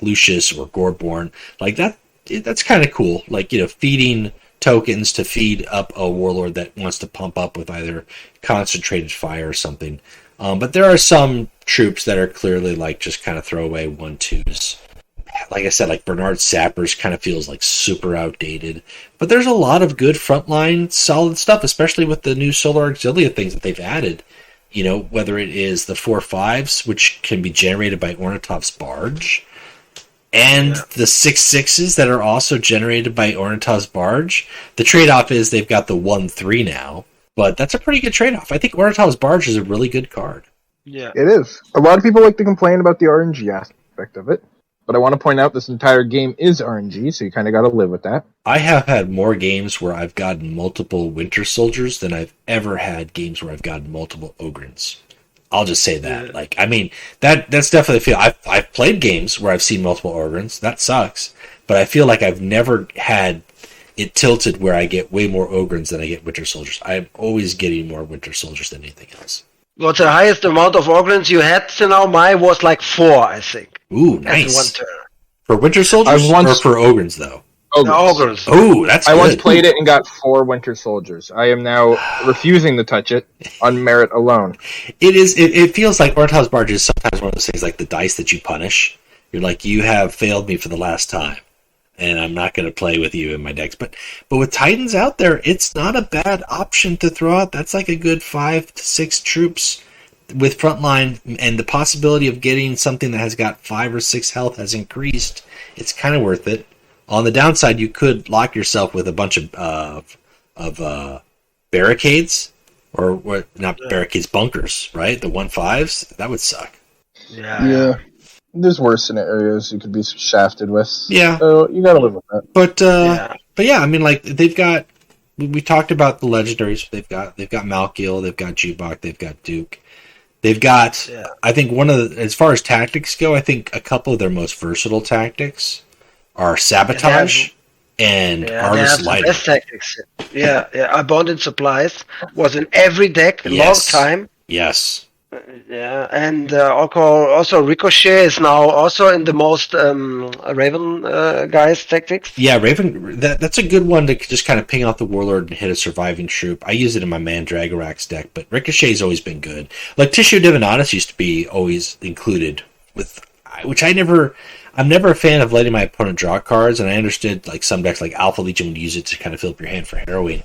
Lucius or Goreborn, like that. That's kind of cool. Like, you know, feeding tokens to feed up a warlord that wants to pump up with either concentrated fire or something. But there are some troops that are clearly like just kind of throwaway 1/2s. like I said, like Bernard Sappers kind of feels like super outdated. But there's a lot of good frontline, solid stuff, especially with the new Solar Auxilia things that they've added. You know, whether it is the 4.5s, which can be generated by Ornatov's Barge, and the 6.6s that are also generated by Ornatov's Barge. The trade-off is they've got the 1.3 now, but that's a pretty good trade-off. I think Ornatov's Barge is a really good card. Yeah. It is. A lot of people like to complain about the RNG aspect of it, but I want to point out this entire game is RNG, so you kind of got to live with that. I have had more games where I've gotten multiple Winter Soldiers than I've ever had games where I've gotten multiple Ogrins. I'll just say that. Yeah. Like, I mean, that's definitely feel. I've played games where I've seen multiple Ogrins. That sucks, but I feel like I've never had it tilted where I get way more Ogrins than I get Winter Soldiers. I'm always getting more Winter Soldiers than anything else. What's the highest amount of Ogrins you had till now? Mine was like 4, I think. Ooh, At nice. one turn. For Winter Soldiers or for Ogrins, though? The Ogrins. Oh, that's I good. once played it and got 4 Winter Soldiers. I am now refusing to touch it on merit alone. It feels like Ornatov's Barge is sometimes one of those things like the dice that you punish. You're like, you have failed me for the last time, and I'm not going to play with you in my decks. But with Titans out there, it's not a bad option to throw out. That's like a good 5 to 6 troops with frontline, and the possibility of getting something that has got 5 or 6 health has increased. It's kind of worth it. On the downside, you could lock yourself with a bunch of barricades, or what? Not barricades, bunkers, right? The 1.5s. That would suck. Yeah. There's worse scenarios you could be shafted with. Yeah. So you gotta live with that. But yeah, I mean, like they've got. We talked about the legendaries. They've got Malkiel, they've got Jubok, they've got Duke. They've got. I think as far as tactics go, I think a couple of their most versatile tactics are Sabotage and Argus Lighter. Best tactics. Yeah. Abundant Supplies was in every deck a long time. Yes. Yeah, and also Ricochet is now also in the most Raven guys tactics. Yeah, Raven. That's a good one to just kind of ping out the Warlord and hit a surviving troop. I use it in my Mandragorax deck, but Ricochet's always been good. Like Tissue Divinatus used to be always included with, which I'm never a fan of letting my opponent draw cards, and I understood like some decks like Alpha Legion would use it to kind of fill up your hand for harrowing.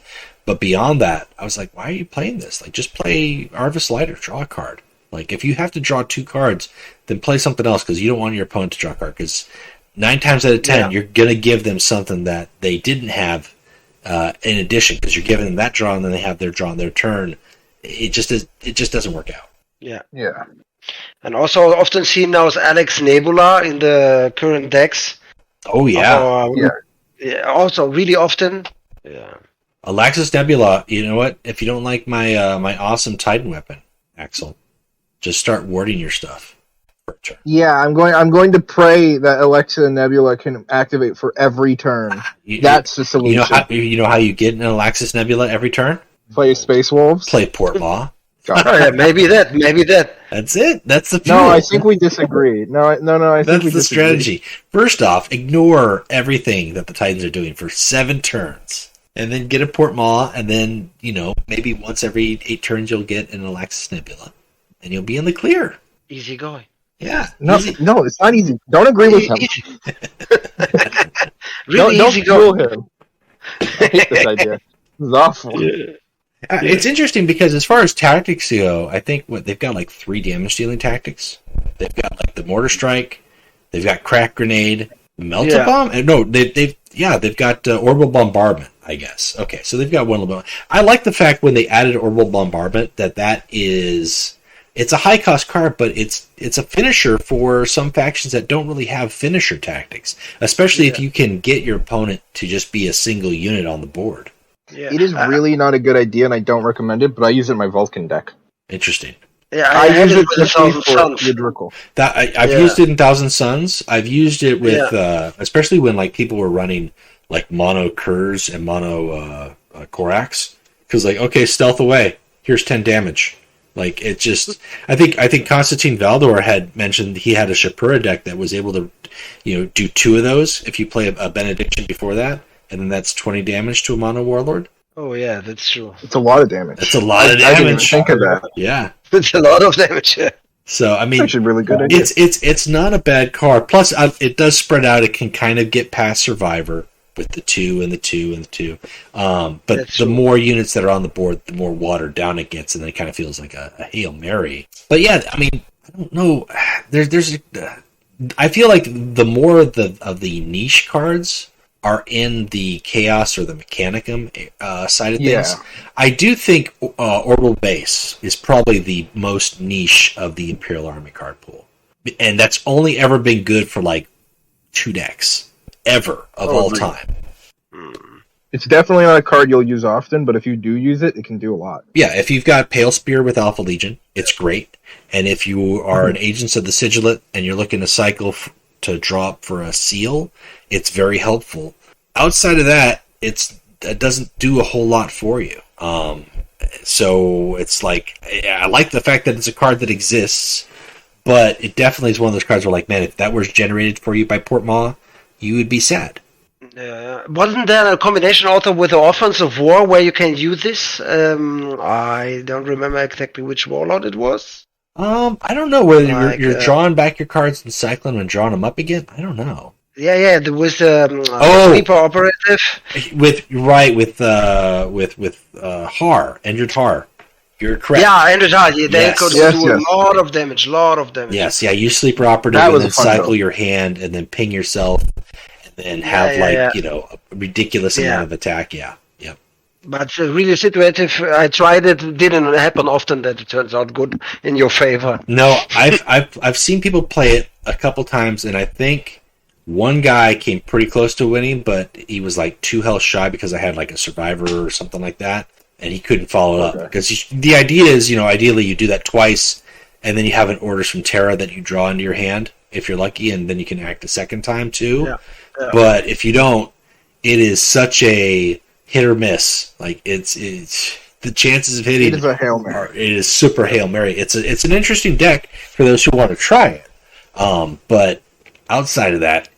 But beyond that, I was like, why are you playing this? Like, just play Argus Lighter, draw a card. Like, if you have to draw 2 cards, then play something else, because you don't want your opponent to draw a card. Because 9 times out of 10, you're going to give them something that they didn't have in addition, because you're giving them that draw, and then they have their draw on their turn. It just doesn't work out. Yeah. And also often seen now is Alex Nebula in the current decks. Oh, yeah. Yeah. Also, really often. Yeah. Alaxis Nebula, you know what? If you don't like my my awesome Titan weapon, Axel, just start warding your stuff for a turn. Yeah, I'm going to pray that Alexa Nebula can activate for every turn. That's the solution. You know how you get an Alaxis Nebula every turn? Play Space Wolves. Play Port Maw. Maybe that. That's it. That's the fuel. No, I think we disagree. No, I think that's we the disagree. strategy. First off, ignore everything that the Titans are doing for 7 turns. And then get a Port Maw, and then, maybe once every 8 turns you'll get an Alaxis Nebula. And you'll be in the clear. Easy going. Yeah. No, it's not easy. Don't agree with him. Really don't easy fuel going. him. I hate this idea. This is awful. It's interesting because as far as tactics go, I think they've got like 3 damage dealing tactics. They've got like the Mortar Strike, they've got Crack Grenade, Melta Bomb. No, they've got Orbital Bombardment, I guess. Okay, so they've got one little bit. I like the fact when they added Orbital Bombardment that is, it's a high cost card, but it's a finisher for some factions that don't really have finisher tactics, especially if you can get your opponent to just be a single unit on the board. Yeah. It is really not a good idea, and I don't recommend it, but I use it in my Vulcan deck. Interesting. Yeah, I use it with simply for Suns. Yudrikal. I've used it in Thousand Suns. I've used it with, especially when like people were running like mono Kurs and mono Korax, because like, okay, stealth away. Here's 10 damage. Like it just, I think Constantine Valdor had mentioned he had a Shapura deck that was able to, do 2 of those if you play a Benediction before that, and then that's 20 damage to a mono Warlord. Oh yeah, that's true. It's a lot of damage. That's a lot of I didn't damage. even think of that. Yeah. It's a lot of damage. So I mean, Actually, really good idea. it's not a bad card. Plus, it does spread out. It can kind of get past Survivor with the 2 and the 2 and the 2. But That's the true. more units that are on the board, the more watered down it gets, and then it kind of feels like a Hail Mary. But yeah, I mean, I don't know. There's I feel like the more of the niche cards are in the Chaos or the Mechanicum side of things. Yeah. I do think Orbital Base is probably the most niche of the Imperial Army card pool. And that's only ever been good for like 2 decks. Ever, of all agreed. time. It's definitely not a card you'll use often, but if you do use it, it can do a lot. Yeah, if you've got Pale Spear with Alpha Legion, it's great. And if you are an Agents of the Sigilate and you're looking to cycle to drop for a seal, it's very helpful. Outside of that, it doesn't do a whole lot for you. So it's like, I like the fact that it's a card that exists, but it definitely is one of those cards where, like, man, if that was generated for you by Portmaw, you would be sad. Wasn't there a combination also with the Offensive War where you can use this? I don't remember exactly which warlord it was. I don't know whether Like, you're drawing back your cards and cycling and drawing them up again. I don't know. Yeah, there was the Sleeper Operative. With Har, Endred Har. You're correct. Yeah, and they Yes. could Yes, do yes. a lot of damage. Yes, yeah, use Sleeper Operative That and was then a fun cycle build. your hand and then ping yourself and then have a ridiculous Yeah. amount of attack. Yeah. Yep. But really situative. I tried it. Didn't happen often that it turns out good in your favor. No, I've seen people play it a couple times, and I think one guy came pretty close to winning, but he was like 2 health shy because I had like a survivor or something like that, and he couldn't follow it up. Because the idea is, ideally you do that twice, and then you have an Orders from Terra that you draw into your hand if you're lucky, and then you can act a second time too. Yeah. But if you don't, it is such a hit or miss. Like it's the chances of hitting It is a Hail Mary. it is super Hail Mary. It's an interesting deck for those who want to try it. But outside of that,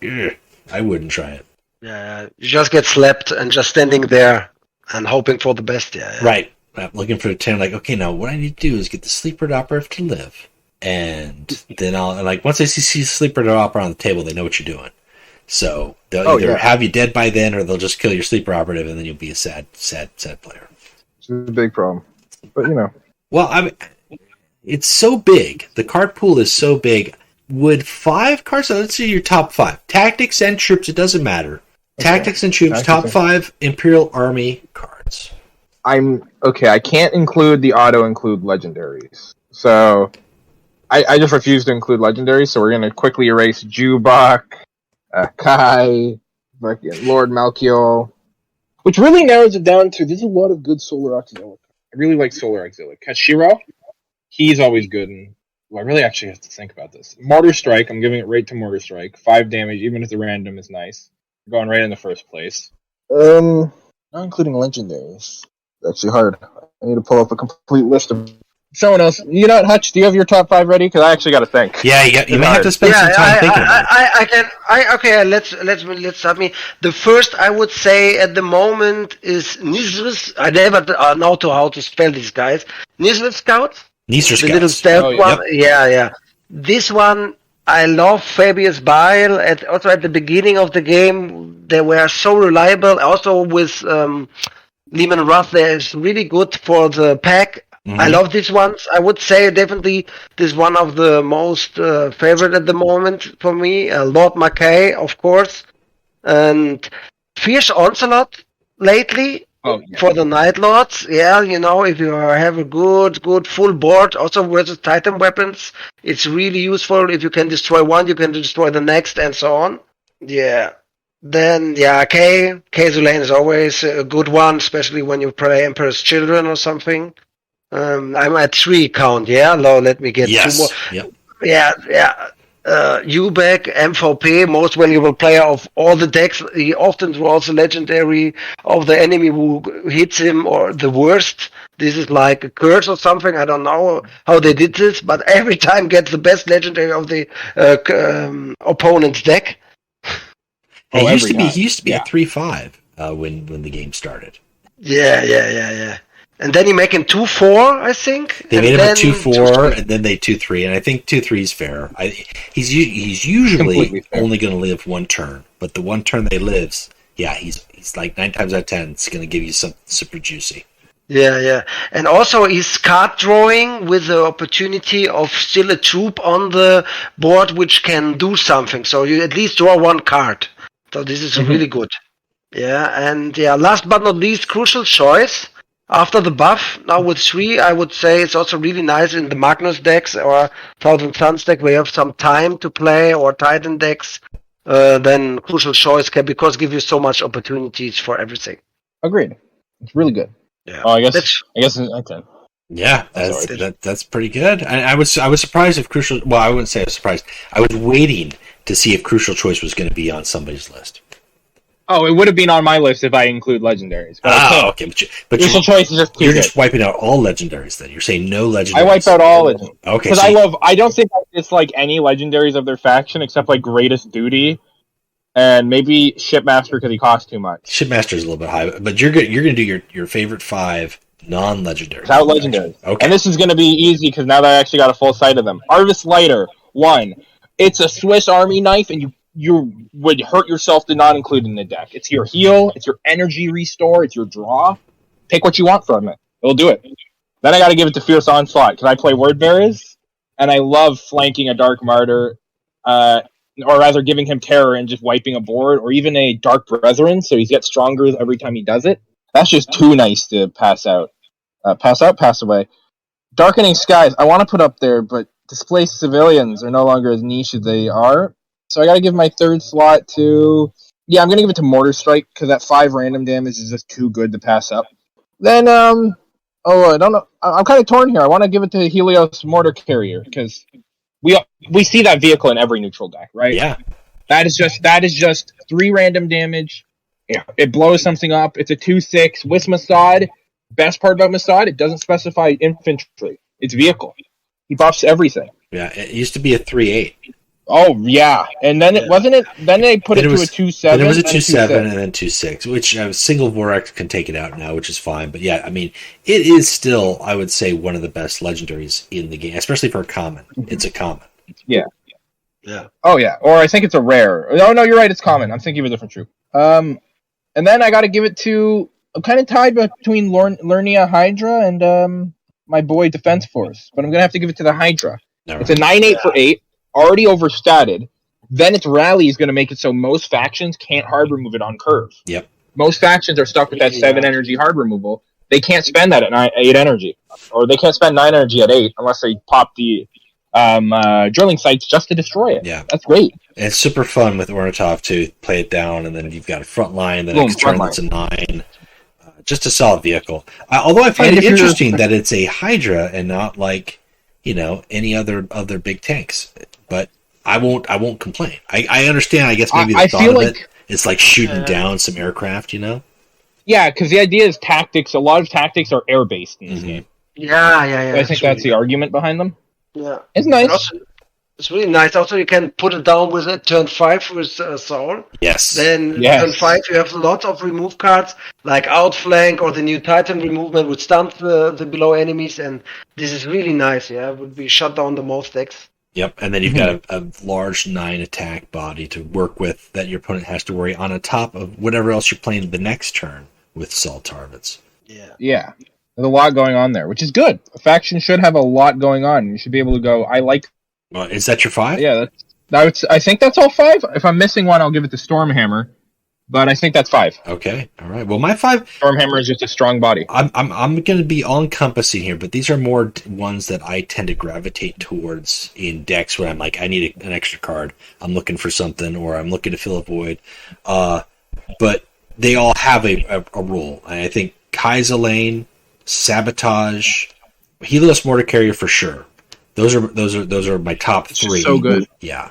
I wouldn't try it. Yeah, you just get slapped and just standing there and hoping for the best. Yeah. Right. I'm looking for a 10, like, okay, now what I need to do is get the Sleeper Operative to live. And then once they see Sleeper Operative on the table, they know what you're doing. So they'll either have you dead by then, or they'll just kill your Sleeper Operative, and then you'll be a sad player. It's a big problem. But, Well, it's so big. The card pool is so big. Would 5 cards, let's say your top 5. Tactics and troops, it doesn't matter. Tactics and troops, top 5 Imperial Army cards. I can't include the auto-include legendaries. So, I just refuse to include legendaries, so we're going to quickly erase Jubak, Kai, Lord Malkiel, which really narrows it down to, there's a lot of good Solar Auxiliary. I really like Solar Auxiliary. Kashiro, he's always good, and I really actually have to think about this. Mortar Strike, I'm giving it right to Mortar Strike. 5 damage, even if the random is nice. Going right in the first place. Not including legendaries. It's actually hard. I need to pull up a complete list of someone else. Hutch, do you have your top 5 ready? Because I actually got to think. Yeah, you may have to spend some time thinking about it. Okay, let's start me. The first I would say at the moment is Nisris. I never know how to spell these guys. Nisris Scouts. Nisris The little stealth one. Yeah. This one, I love Fabius Bile. Also at the beginning of the game, they were so reliable. Also with Lehman Ruth, they're really good for the pack. Mm-hmm. I love these ones. I would say definitely this is one of the most favorite at the moment for me. Lord Mackay, of course. And Fierce Onslaught lately. For the Night Lords, if you have a good full board, also versus Titan weapons, it's really useful. If you can destroy one, you can destroy the next, and so on. Yeah. Then, K Zulane is always a good one, especially when you play Emperor's Children or something. I'm at 3 count, let me get 2 more. Yep. Yeah. Ubek, MVP, most valuable player of all the decks. He often draws a legendary of the enemy who hits him, or the worst. This is like a curse or something. I don't know how they did this, but every time gets the best legendary of the opponent's deck. He used to be a 3/5 when the game started. Yeah. And then you make him 2/4, I think. They and made him a then 2/4, and then they 2/3, and I think 2/3 is fair. He's usually Completely fair. only going to live one turn, but the one turn that he lives, yeah, he's like 9 times out of 10, it's going to give you something super juicy. Yeah. And also he's card drawing with the opportunity of still a troop on the board which can do something. So you at least draw one card. So this is really good. Yeah, and last but not least, crucial choice. After the buff, now with 3, I would say it's also really nice in the Magnus decks or Thousand Suns deck where you have some time to play, or Titan decks. Then crucial choice can give you so much opportunities for everything. Agreed. It's really good. Yeah. Oh, I guess it's 10. Yeah, that's pretty good. I was surprised if crucial. Well, I wouldn't say I was surprised. I was waiting to see if crucial choice was going to be on somebody's list. Oh, it would have been on my list if I include legendaries. But Okay. But crucial choice is just too you're good. just wiping out all legendaries. Then you're saying no legendaries. I wiped out all legendaries. Okay, Because I don't think I dislike any legendaries of their faction except like Greatest Duty and maybe Shipmaster because he costs too much. Shipmaster's a little bit high, but you're gonna do your favorite 5 non-legendaries. Without legendaries. Okay. And this is going to be easy because now that I actually got a full sight of them. Arvis Lighter, 1. It's a Swiss Army knife, and you would hurt yourself to not include it in the deck. It's your heal, it's your energy restore, it's your draw. Pick what you want from it. It'll do it. Then I got to give it to Fierce Onslaught because I play Word Bearers, and I love flanking a Dark Martyr, or rather giving him terror and just wiping a board, or even a Dark Brethren, so he gets stronger every time he does it. That's just too nice to pass out. Pass away. Darkening Skies, I want to put up there, but displaced civilians are no longer as niche as they are. So I got to give my third slot to... Yeah, I'm going to give it to Mortar Strike, because that 5 random damage is just too good to pass up. Then, I don't know. I'm kind of torn here. I want to give it to Helios Mortar Carrier, because we see that vehicle in every neutral deck, right? Yeah. That is just 3 random damage. Yeah, it blows something up. It's a 2/6 with Masad. Best part about Masad, it doesn't specify infantry. It's vehicle. He buffs everything. Yeah, it used to be a 3/8. Oh yeah, and then it wasn't it. Then they put it to a 2/7. Then it was a 2/7 and then 2/6, which single Vorax can take it out now, which is fine. But yeah, I mean, it is still, I would say, one of the best legendaries in the game, especially for a common. It's a common. Yeah. Yeah. Oh yeah, or I think it's a rare. No, you're right. It's common. I'm thinking of a different troop. And then I got to give it to. I'm kind of tied between Lernia Hydra and my boy Defense Force, but I'm gonna have to give it to the Hydra. All It's a 9/8 for 8, already overstatted. Then its rally is gonna make it so most factions can't hard remove it on curve. Yep. Most factions are stuck with that 7 energy hard removal. They can't spend that at 8 energy, or they can't spend 9 energy at 8 unless they pop the drilling sites just to destroy it. Yeah. That's great. And it's super fun with Ornatov to play it down, and then you've got a front line. The next turn that's a 9. Just a solid vehicle. Although I find it interesting that it's a Hydra and not like any other big tanks. But I won't complain. I understand. I guess maybe the thought of it. It's like shooting down some aircraft. Yeah, because the idea is tactics. A lot of tactics are air based in this game. Yeah. I think that's the argument behind them. Yeah. It's nice. Also, it's really nice. Also, you can put it down with it. Turn 5 with Saul. Yes. Then turn 5, you have lots of remove cards like Outflank or the new Titan removement would stun the below enemies, and this is really nice. Yeah, it would be shut down the most decks. Yep, and then you've got a large 9 attack body to work with that your opponent has to worry on top of whatever else you're playing the next turn with Saul Tarvitz. Yeah. There's a lot going on there, which is good. A faction should have a lot going on. You should be able to go, I like... Well, is that your 5? Yeah, I think that's all 5. If I'm missing one, I'll give it to Stormhammer. But I think that's 5. Okay, all right. Well, my 5... Stormhammer is just a strong body. I'm going to be all-encompassing here, but these are more ones that I tend to gravitate towards in decks when I'm like, I need an extra card. I'm looking for something, or I'm looking to fill a void. But they all have a role. And I think Kaiser Lane, Sabotage, Helios Mortar Carrier for sure. Those are my top 3. So good. Yeah.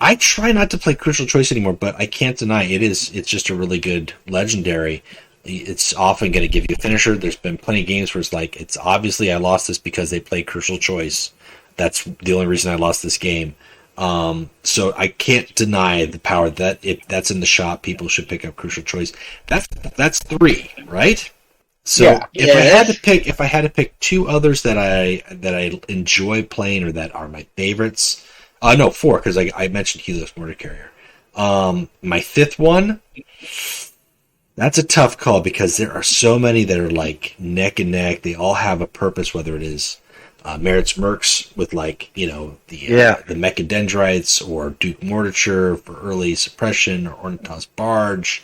I try not to play Crucial Choice anymore, but I can't deny it's just a really good legendary. It's often going to give you a finisher. There's been plenty of games where it's obviously I lost this because they played Crucial Choice. That's the only reason I lost this game. So I can't deny the power that if that's in the shop, people should pick up Crucial Choice. That's 3, right? So if I had to pick two others that I enjoy playing or that are my favorites, no, four, because I mentioned Helios Mortar Carrier. My fifth one, that's a tough call because there are so many that are like neck and neck. They all have a purpose, whether it is Merit's Mercs with like, the Mechadendrites, or Duke Mortimer for early suppression, or Ornatov's Barge.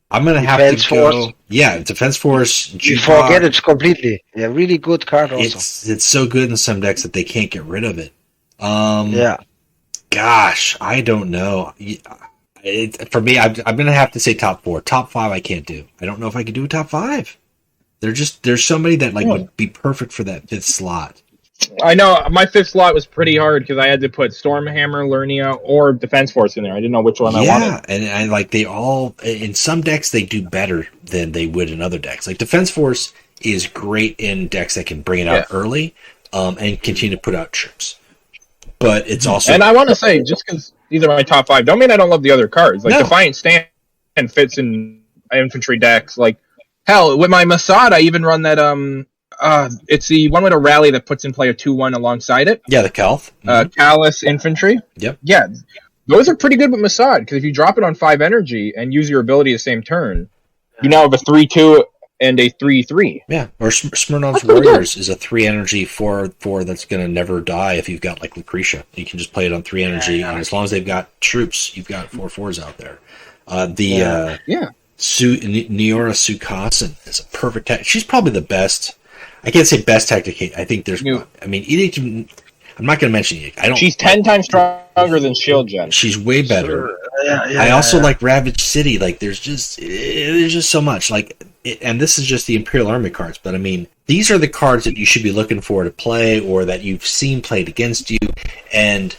I'm going to have to go... Force. Yeah, Defense Force. You forget it completely. Yeah, really good card also. It's so good in some decks that they can't get rid of it. Gosh, I don't know. For me, I'm going to have to say top four. Top five I can't do. I don't know if I could do a top five. There's so many that would be perfect for that fifth slot. I know my fifth slot was pretty hard because I had to put Stormhammer, Lernia, or Defense Force in there. I didn't know which one I wanted. Yeah, and they all, in some decks they do better than they would in other decks. Like Defense Force is great in decks that can bring it out early, and continue to put out troops. But it's also, and I want to say, just because these are my top five, don't mean I don't love the other cards. Like Defiant Stand fits in infantry decks. Like hell, with my Mossad, I even run that it's the one with a rally that puts in play a 2/1 alongside it. Yeah, the Calth. Callus Infantry. Yep. Yeah, those are pretty good with Mossad, because if you drop it on 5 energy and use your ability the same turn, you now have a 3/2 and a 3/3. Yeah, or Smirnov's Warriors is a 3 energy 4/4 that's going to never die if you've got like Lucretia. You can just play it on 3 energy, and as long as they've got troops, you've got 4/4s out there. Neora Sukasan is a perfect tactic. She's probably the best. I can't say best tactic. I think there's. Edict. I'm not going to mention Edict. She's 10 times stronger than Shield Gen. She's way better. Sure. I also like Ravage City. Like there's just so much. And this is just the Imperial Army cards. But I mean, these are the cards that you should be looking for to play, or that you've seen played against you, and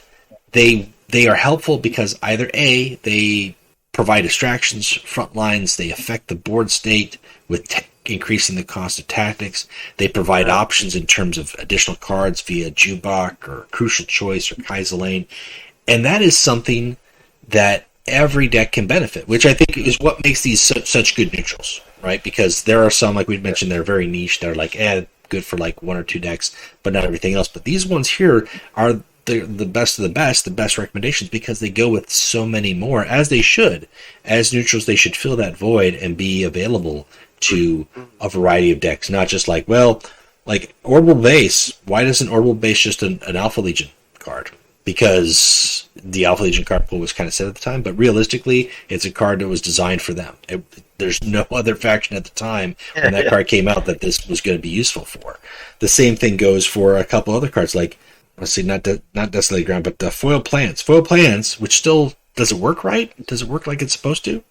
they are helpful because either A, they provide distractions, front lines, they affect the board state with increasing the cost of tactics. They provide options in terms of additional cards via Jubok or Crucial Choice or Kaiserlane. And that is something that every deck can benefit, which I think is what makes these such good neutrals, right? Because there are some, like we mentioned, they're very niche. They're like, good for like 1 or 2 decks, but not everything else. But these ones here are the best of the best recommendations, because they go with so many more, as they should. As neutrals, they should fill that void and be available to a variety of decks, not just like Orbital Base. Why isn't Orbital Base just an Alpha Legion card? Because the Alpha Legion card pool was kind of set at the time, but realistically, it's a card that was designed for them. There's no other faction at the time when that card came out that this was going to be useful for. The same thing goes for a couple other cards, like, let's see, not Desolated Ground, but the Foil Plans. Foil Plans, which still, does it work right? Does it work like it's supposed to?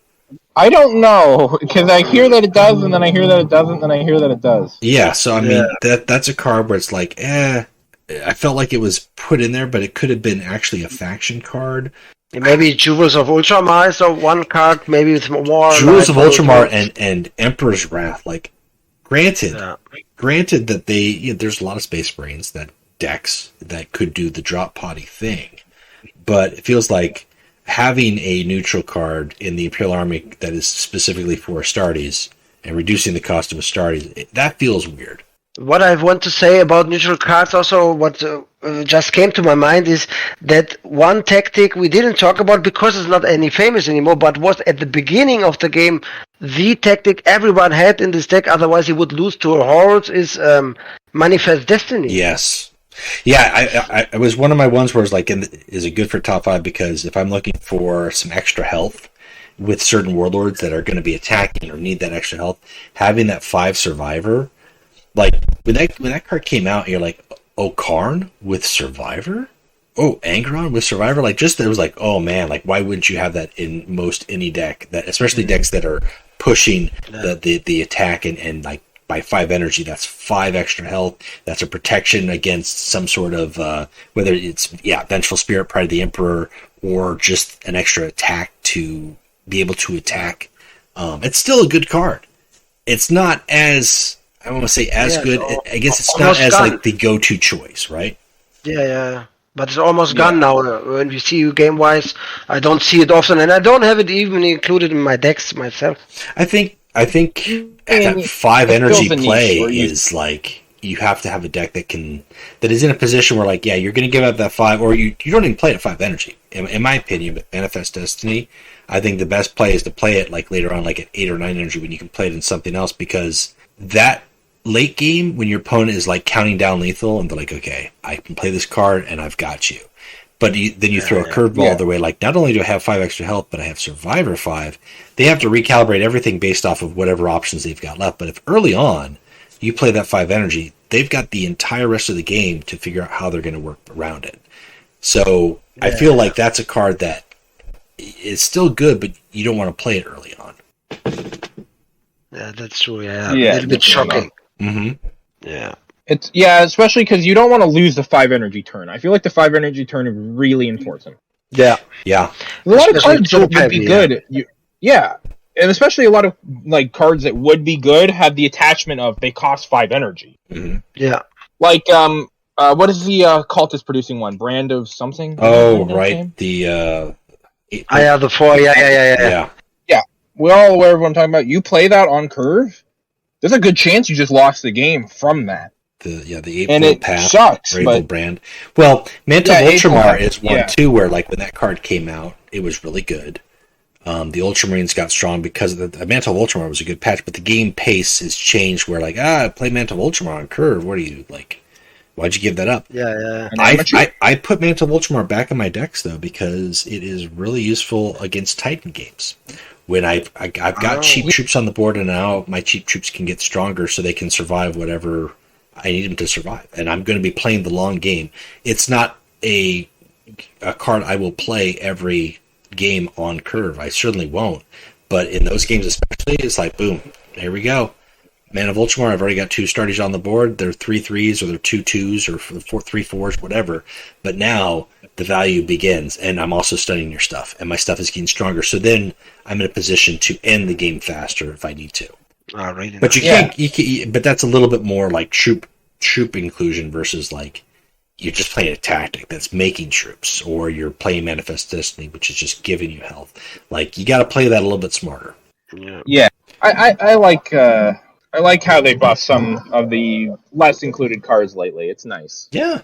I don't know, because I hear that it does, and then I hear that it doesn't, and I hear that it does. Yeah, so I mean, that's a card where it's like, I felt like it was put in there, but it could have been actually a faction card. Maybe Jewels of Ultramar is one card, maybe it's more... Jewels of Ultramar and Emperor's Wrath, like, granted that there's a lot of Space Marines decks that could do the drop potty thing, but it feels like having a neutral card in the Imperial Army that is specifically for Astartes and reducing the cost of Astartes, that feels weird. What I want to say about neutral cards also, what just came to my mind, is that one tactic we didn't talk about because it's not any famous anymore, but was at the beginning of the game the tactic everyone had in this deck, otherwise he would lose to Hordes, is Manifest Destiny. Yes. Yeah, I was one of my ones where it's like, is it good for top 5? Because if I'm looking for some extra health with certain warlords that are going to be attacking or need that extra health, having that 5 survivor, like when that card came out, you're like, oh, Karn with survivor? Oh, Angron with survivor? Like, just it was like, oh man, like why wouldn't you have that in most any deck? That especially decks that are pushing the attack and like, by 5 energy, that's 5 extra health. That's a protection against some sort of, whether it's, Vengeful Spirit, Pride of the Emperor, or just an extra attack to be able to attack. It's still a good card. It's not as, I don't want to say as good. I guess it's not as like the go-to choice, right? Yeah. But it's almost gone now. When we see you game-wise, I don't see it often, and I don't have it even included in my decks myself. I think I think that 5 it energy fills a niche play where you- is like you have to have a deck that is in a position where like you're going to give up that 5, or you don't even play it at 5 energy. In my opinion, but Manifest Destiny, I think the best play is to play it like later on, like at 8 or 9 energy when you can play it in something else, because that late game when your opponent is like counting down lethal and they're like, okay, I can play this card and I've got you. But then you throw a curveball their way, like not only do I have 5 extra health, but I have Survivor 5. They have to recalibrate everything based off of whatever options they've got left. But if early on you play that 5 energy, they've got the entire rest of the game to figure out how they're going to work around it. So I feel like that's a card that is still good, but you don't want to play it early on. Yeah, that's true. Yeah, Yeah, a little bit shocking. Mm-hmm. Yeah. It's especially because you don't want to lose the 5 energy turn. I feel like the 5 energy turn is really important. Yeah. Yeah. A lot of Especially cards that would heavy, be good. And especially a lot of like cards that would be good have the attachment of they cost 5 energy. Mm-hmm. Yeah. Like what is the cultist producing one? Brand of something? Oh, Brand of right. name? The The 4. Yeah. We're all aware of what I'm talking about. You play that on curve, there's a good chance you just lost the game from that. The 8 And volt it path, sucks, or 8 but volt brand. Well, Mantle of 8 volt Ultramar path, is one yeah. too, where like when that card came out, it was really good. The Ultramarines got strong because the Mantle of Ultramar was a good patch, but the game pace has changed where like, play Mantle of Ultramar on curve. What are you like? Why'd you give that up? Yeah. I put Mantle of Ultramar back in my decks though because it is really useful against Titan games. When I've got cheap troops on the board, and now my cheap troops can get stronger so they can survive whatever I need them to survive. And I'm going to be playing the long game. It's not a card I will play every game on curve. I certainly won't. But in those games especially, it's like, boom, here we go. Man of Ultramar, I've already got 2 strategies on the board. They're 3/3s or they're 2/2s or 3/4s, whatever. But now the value begins, and I'm also studying your stuff, and my stuff is getting stronger. So then I'm in a position to end the game faster if I need to. Really But you can't. But that's a little bit more like troop inclusion versus like you're just playing a tactic that's making troops, or you're playing Manifest Destiny, which is just giving you health. Like you got to play that a little bit smarter. Yeah. I like how they buff some of the less included cards lately. It's nice. Yeah.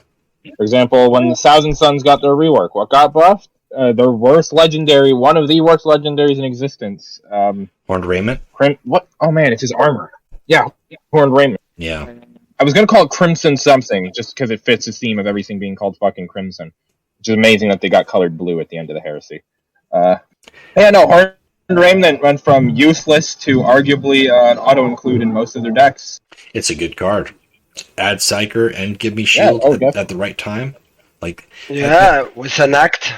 For example, when the Thousand Suns got their rework, what got buffed? Their worst legendary, one of the worst legendaries in existence. Horned Raiment. What? Oh man, it's his armor. Yeah, Horned Raiment. Yeah. I was gonna call it Crimson something, just because it fits the theme of everything being called fucking Crimson. Which is amazing that they got colored blue at the end of the Heresy. Horned Raiment went from useless to arguably an auto-include in most of their decks. It's a good card. Add Psyker and give me shield at the right time. Like with an act.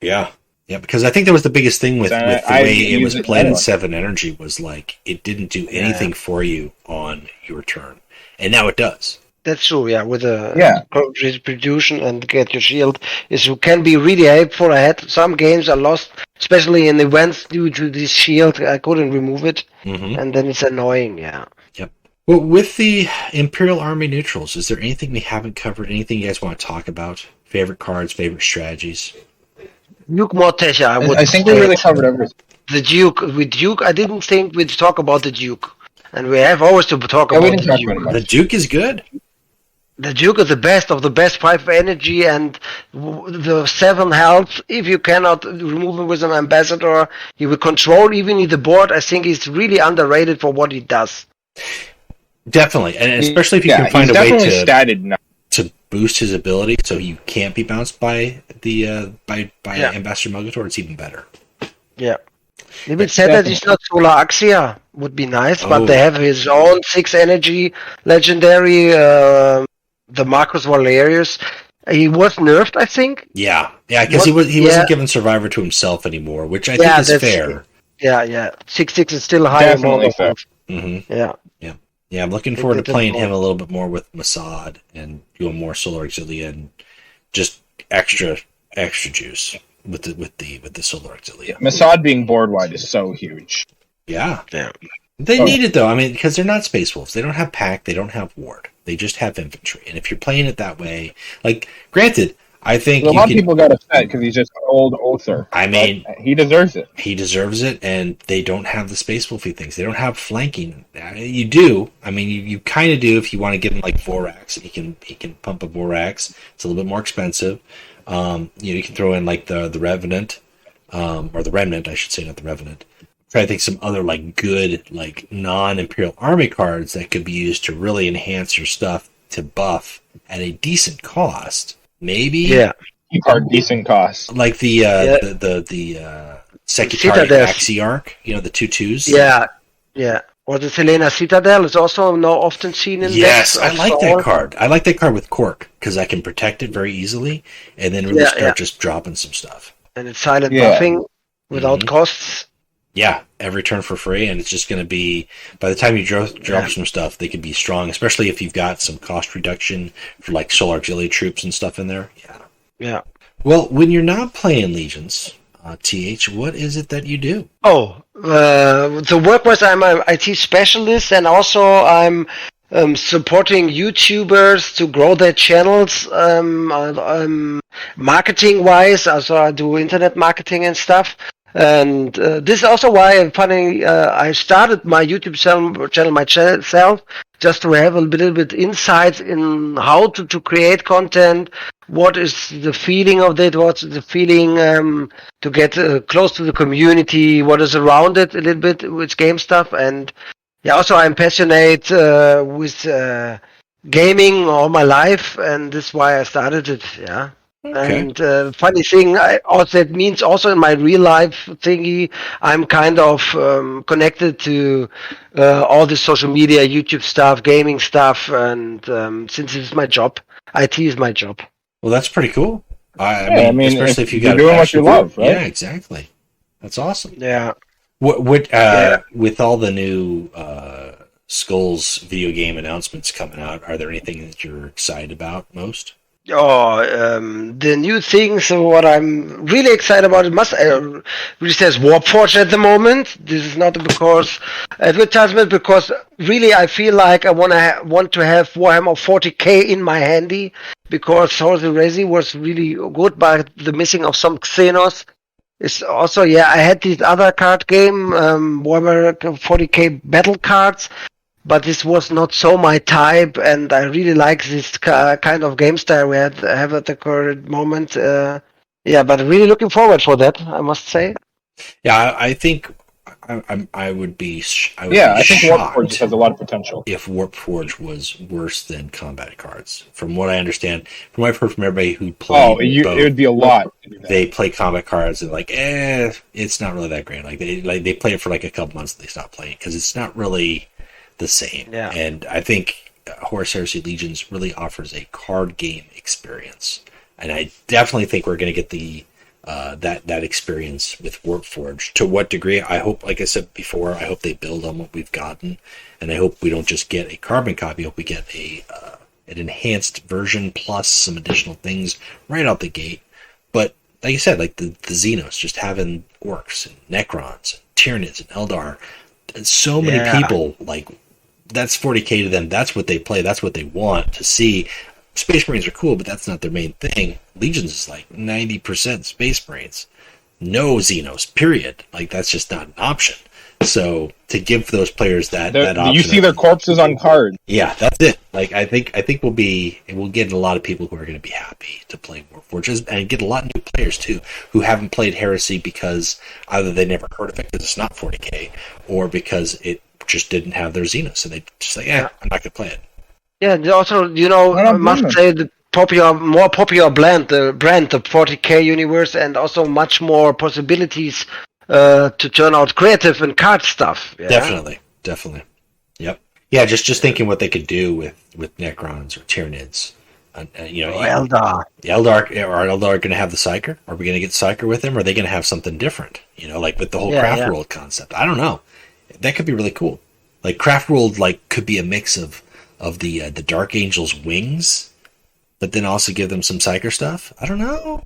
Yeah, because I think that was the biggest thing with the way it was played in 7 energy was like it didn't do anything for you on your turn, and now it does. That's true. Yeah, with a retribution and get your shield can be really helpful. I had some games I lost, especially in events due to this shield. I couldn't remove it, and then it's annoying. Yeah. Yep. Well, with the Imperial Army neutrals, is there anything we haven't covered? Anything you guys want to talk about? Favorite cards, favorite strategies? Duke Mortecha, I think we really covered everything. The Duke. With Duke, I didn't think we'd talk about the Duke. And we have always to talk about the Duke. The Duke is good. The Duke is the best of the best 5 energy and the 7 health. If you cannot remove him with an ambassador, he will control even the board. I think he's really underrated for what he does. Definitely, and especially if you can find a way to boost his ability so you can't be bounced by the by Ambassador Mugator, it's even better. Yeah. If it said that he's not Solar Axia, would be nice, but they have his own 6 energy legendary, the Marcus Valerius. He was nerfed, I think. Yeah, because he wasn't given Survivor to himself anymore, which I think is fair. Yeah. 6/6 is still high. Definitely fair. Mm-hmm. Yeah, I'm looking forward to playing him a little bit more with Mossad and doing more Solar Auxilia and just extra juice with the Solar Auxilia. Mossad being board wide is so huge. Yeah. They need it though. I mean, because they're not Space Wolves. They don't have Pack. They don't have Ward. They just have infantry. And if you're playing it that way, like, granted, I think A lot of people got upset because he's just an old Oather. I mean, he deserves it. He deserves it, and they don't have the Space Wolfie things. They don't have flanking. You do. I mean, you kind of do if you want to give him like Vorax. He can pump a Vorax. It's a little bit more expensive. You can throw in like the Revenant, or the Remnant, I should say, not the Revenant. Try to think some other like good like non-Imperial Army cards that could be used to really enhance your stuff to buff at a decent cost. Maybe Card decent cost. like the Secretary Axiarch, the 2/2s. Yeah. Or the Selena Citadel is also now often seen in Yes, I like that card. I like that card with Cork because I can protect it very easily and then really start just dropping some stuff. And it's silent buffing without costs. Yeah, every turn for free, and it's just going to be, by the time you drop some stuff, they could be strong, especially if you've got some cost reduction for like Solar Auxiliary troops and stuff in there. Yeah. Well, when you're not playing Legions, TH, what is it that you do? The work-wise, I'm an IT specialist, and also I'm supporting YouTubers to grow their channels. Marketing-wise, also I do internet marketing and stuff. And this is also why I started my YouTube channel myself, just to have a little bit insights in how to create content, what is the feeling of it, what's the feeling to get close to the community, what is around it a little bit with game stuff. And also I'm passionate with gaming all my life, and this is why I started it. Okay. And funny thing, it means also in my real life thingy, I'm kind of connected to all the social media, YouTube stuff, gaming stuff, and since it's my job, IT is my job. Well, that's pretty cool. I mean, especially if you got doing what you love, right? Yeah, exactly. That's awesome. Yeah. What with all the new Skulls video game announcements coming out, are there anything that you're excited about most? The new things, what I'm really excited about, it really says Warforged at the moment. This is not because advertisement, because really I feel like I want to have Warhammer 40k in my handy, because Horus Heresy was really good, but the missing of some Xenos is also, I had this other card game, Warhammer 40k battle cards, but this was not so my type, and I really like this kind of game style we have at the current moment. But really looking forward for that, I must say. Yeah, I think I would be. I think Warforged has a lot of potential. If Warforged was worse than combat cards, from what I understand, from what I've heard from everybody who played, it would be a lot. They play combat cards and like, it's not really that great. Like they play it for like a couple months, and they stop playing because it's not really the same. Yeah. And I think Horus Heresy Legions really offers a card game experience, and I definitely think we're going to get the that experience with Warforged. To what degree? I hope, like I said before, I hope they build on what we've gotten, and I hope we don't just get a carbon copy. I hope we get an enhanced version plus some additional things right out the gate. But like you said, like the Xenos, just having orcs and Necrons, and Tyranids and Eldar, and so many people, like, that's 40k to them. That's what they play. That's what they want to see. Space Marines are cool, but that's not their main thing. Legions is like 90% Space Marines. No Xenos, period. Like, that's just not an option. So to give those players that option, you see their corpses on cards. Yeah, that's it. Like, I think we'll get a lot of people who are going to be happy to play Warforged, and get a lot of new players too who haven't played Heresy because either they never heard of it because it's not 40k, or because it just didn't have their Xenos, so they just like, I'm not going to play it. Yeah, also, I must say the more popular brand, the 40k universe, and also much more possibilities to turn out creative and card stuff. Yeah? Definitely. Yep. Yeah, just thinking what they could do with Necrons or Tyranids. Eldar. Eldar going to have the Psyker? Are we going to get Psyker with them? Or are they going to have something different? Like with the whole Craft World concept. I don't know. That could be really cool. Like Craft World, could be a mix of the Dark Angel's wings, but then also give them some Psyker stuff. I don't know.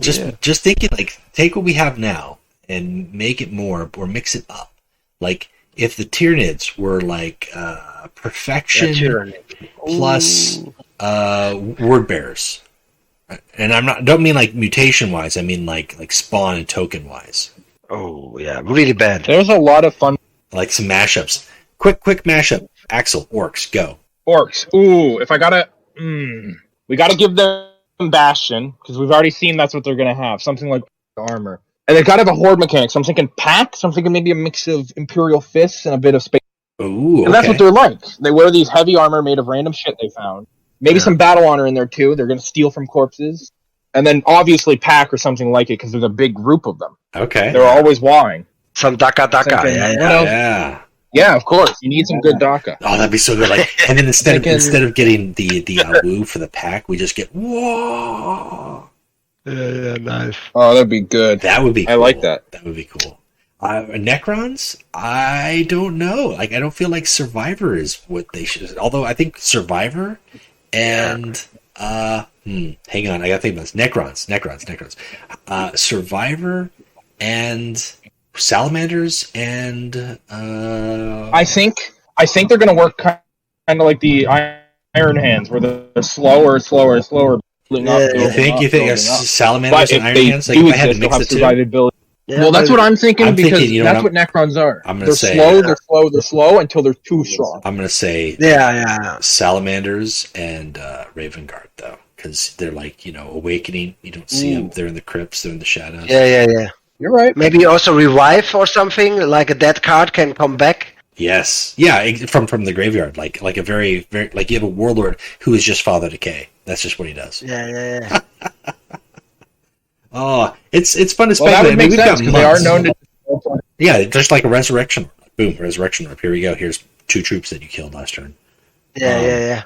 Just thinking, take what we have now and make it more, or mix it up. Like if the Tyranids were perfection plus word bearers. And don't mean like mutation wise. I mean like spawn and token wise. Oh yeah, really bad. There's a lot of fun Like some mashups. Quick mashup. Axel, orcs, go. orcs. Ooh, if I gotta, we gotta give them Bastion because we've already seen that's what they're gonna have. Something like armor, and they gotta have a horde mechanic. So I'm thinking pack. So I'm thinking maybe a mix of Imperial fists and a bit of space. Ooh, okay. And that's what they're like. They wear these heavy armor made of random shit they found. Maybe some battle honor in there too. They're gonna steal from corpses, and then obviously pack or something like it because there's a big group of them. Okay. They're always wawing. Some daka. Yeah. Yeah, of course. You need some good Daka. Oh, that'd be so good. Like, and then instead of getting the woo for the pack, we just get whoa. Yeah, nice. Oh, that'd be good. That would be cool. I like that. That would be cool. Necrons? I don't know. Like, I don't feel like Survivor is what they should. Although I think Survivor and hang on, I gotta think about this. Necrons. Survivor and Salamanders and I think they're gonna work kind of like the Iron Hands, where they're slower. Building up, you think Salamanders and Iron Hands? Like, do if I had to exist, mix the they'll have two? survivability. Yeah, Well, that's what I'm thinking because that's what what Necrons are. I'm gonna They're say they're slow until they're too strong. I'm gonna say Salamanders and Raven Guard though, because they're like awakening. You don't see them; they're in the crypts, they're in the shadows. Yeah. You're right. Maybe also revive or something, like a dead card can come back. Yes, yeah, from the graveyard, like a very like you have a warlord who is just Father Decay. That's just what he does. Yeah. Oh, it's fun to Well, that speculate. would make sense because they are known to. Yeah, just like a resurrection. Boom, resurrection orb. Here we go. Here's 2 troops that you killed last turn. Yeah.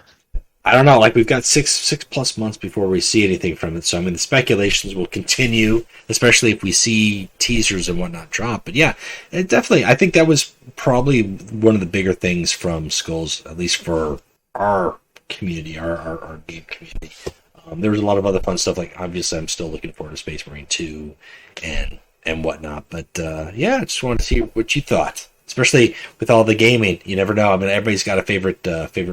I don't know. Like, we've got 6+ months before we see anything from it. So I mean, the speculations will continue, especially if we see teasers and whatnot drop. But yeah, it definitely. I think that was probably one of the bigger things from Skulls, at least for our community, our game community. There was a lot of other fun stuff. Like, obviously, I'm still looking forward to Space Marine 2 and whatnot. But yeah, I just wanted to see what you thought, especially with all the gaming. You never know. I mean, everybody's got a favorite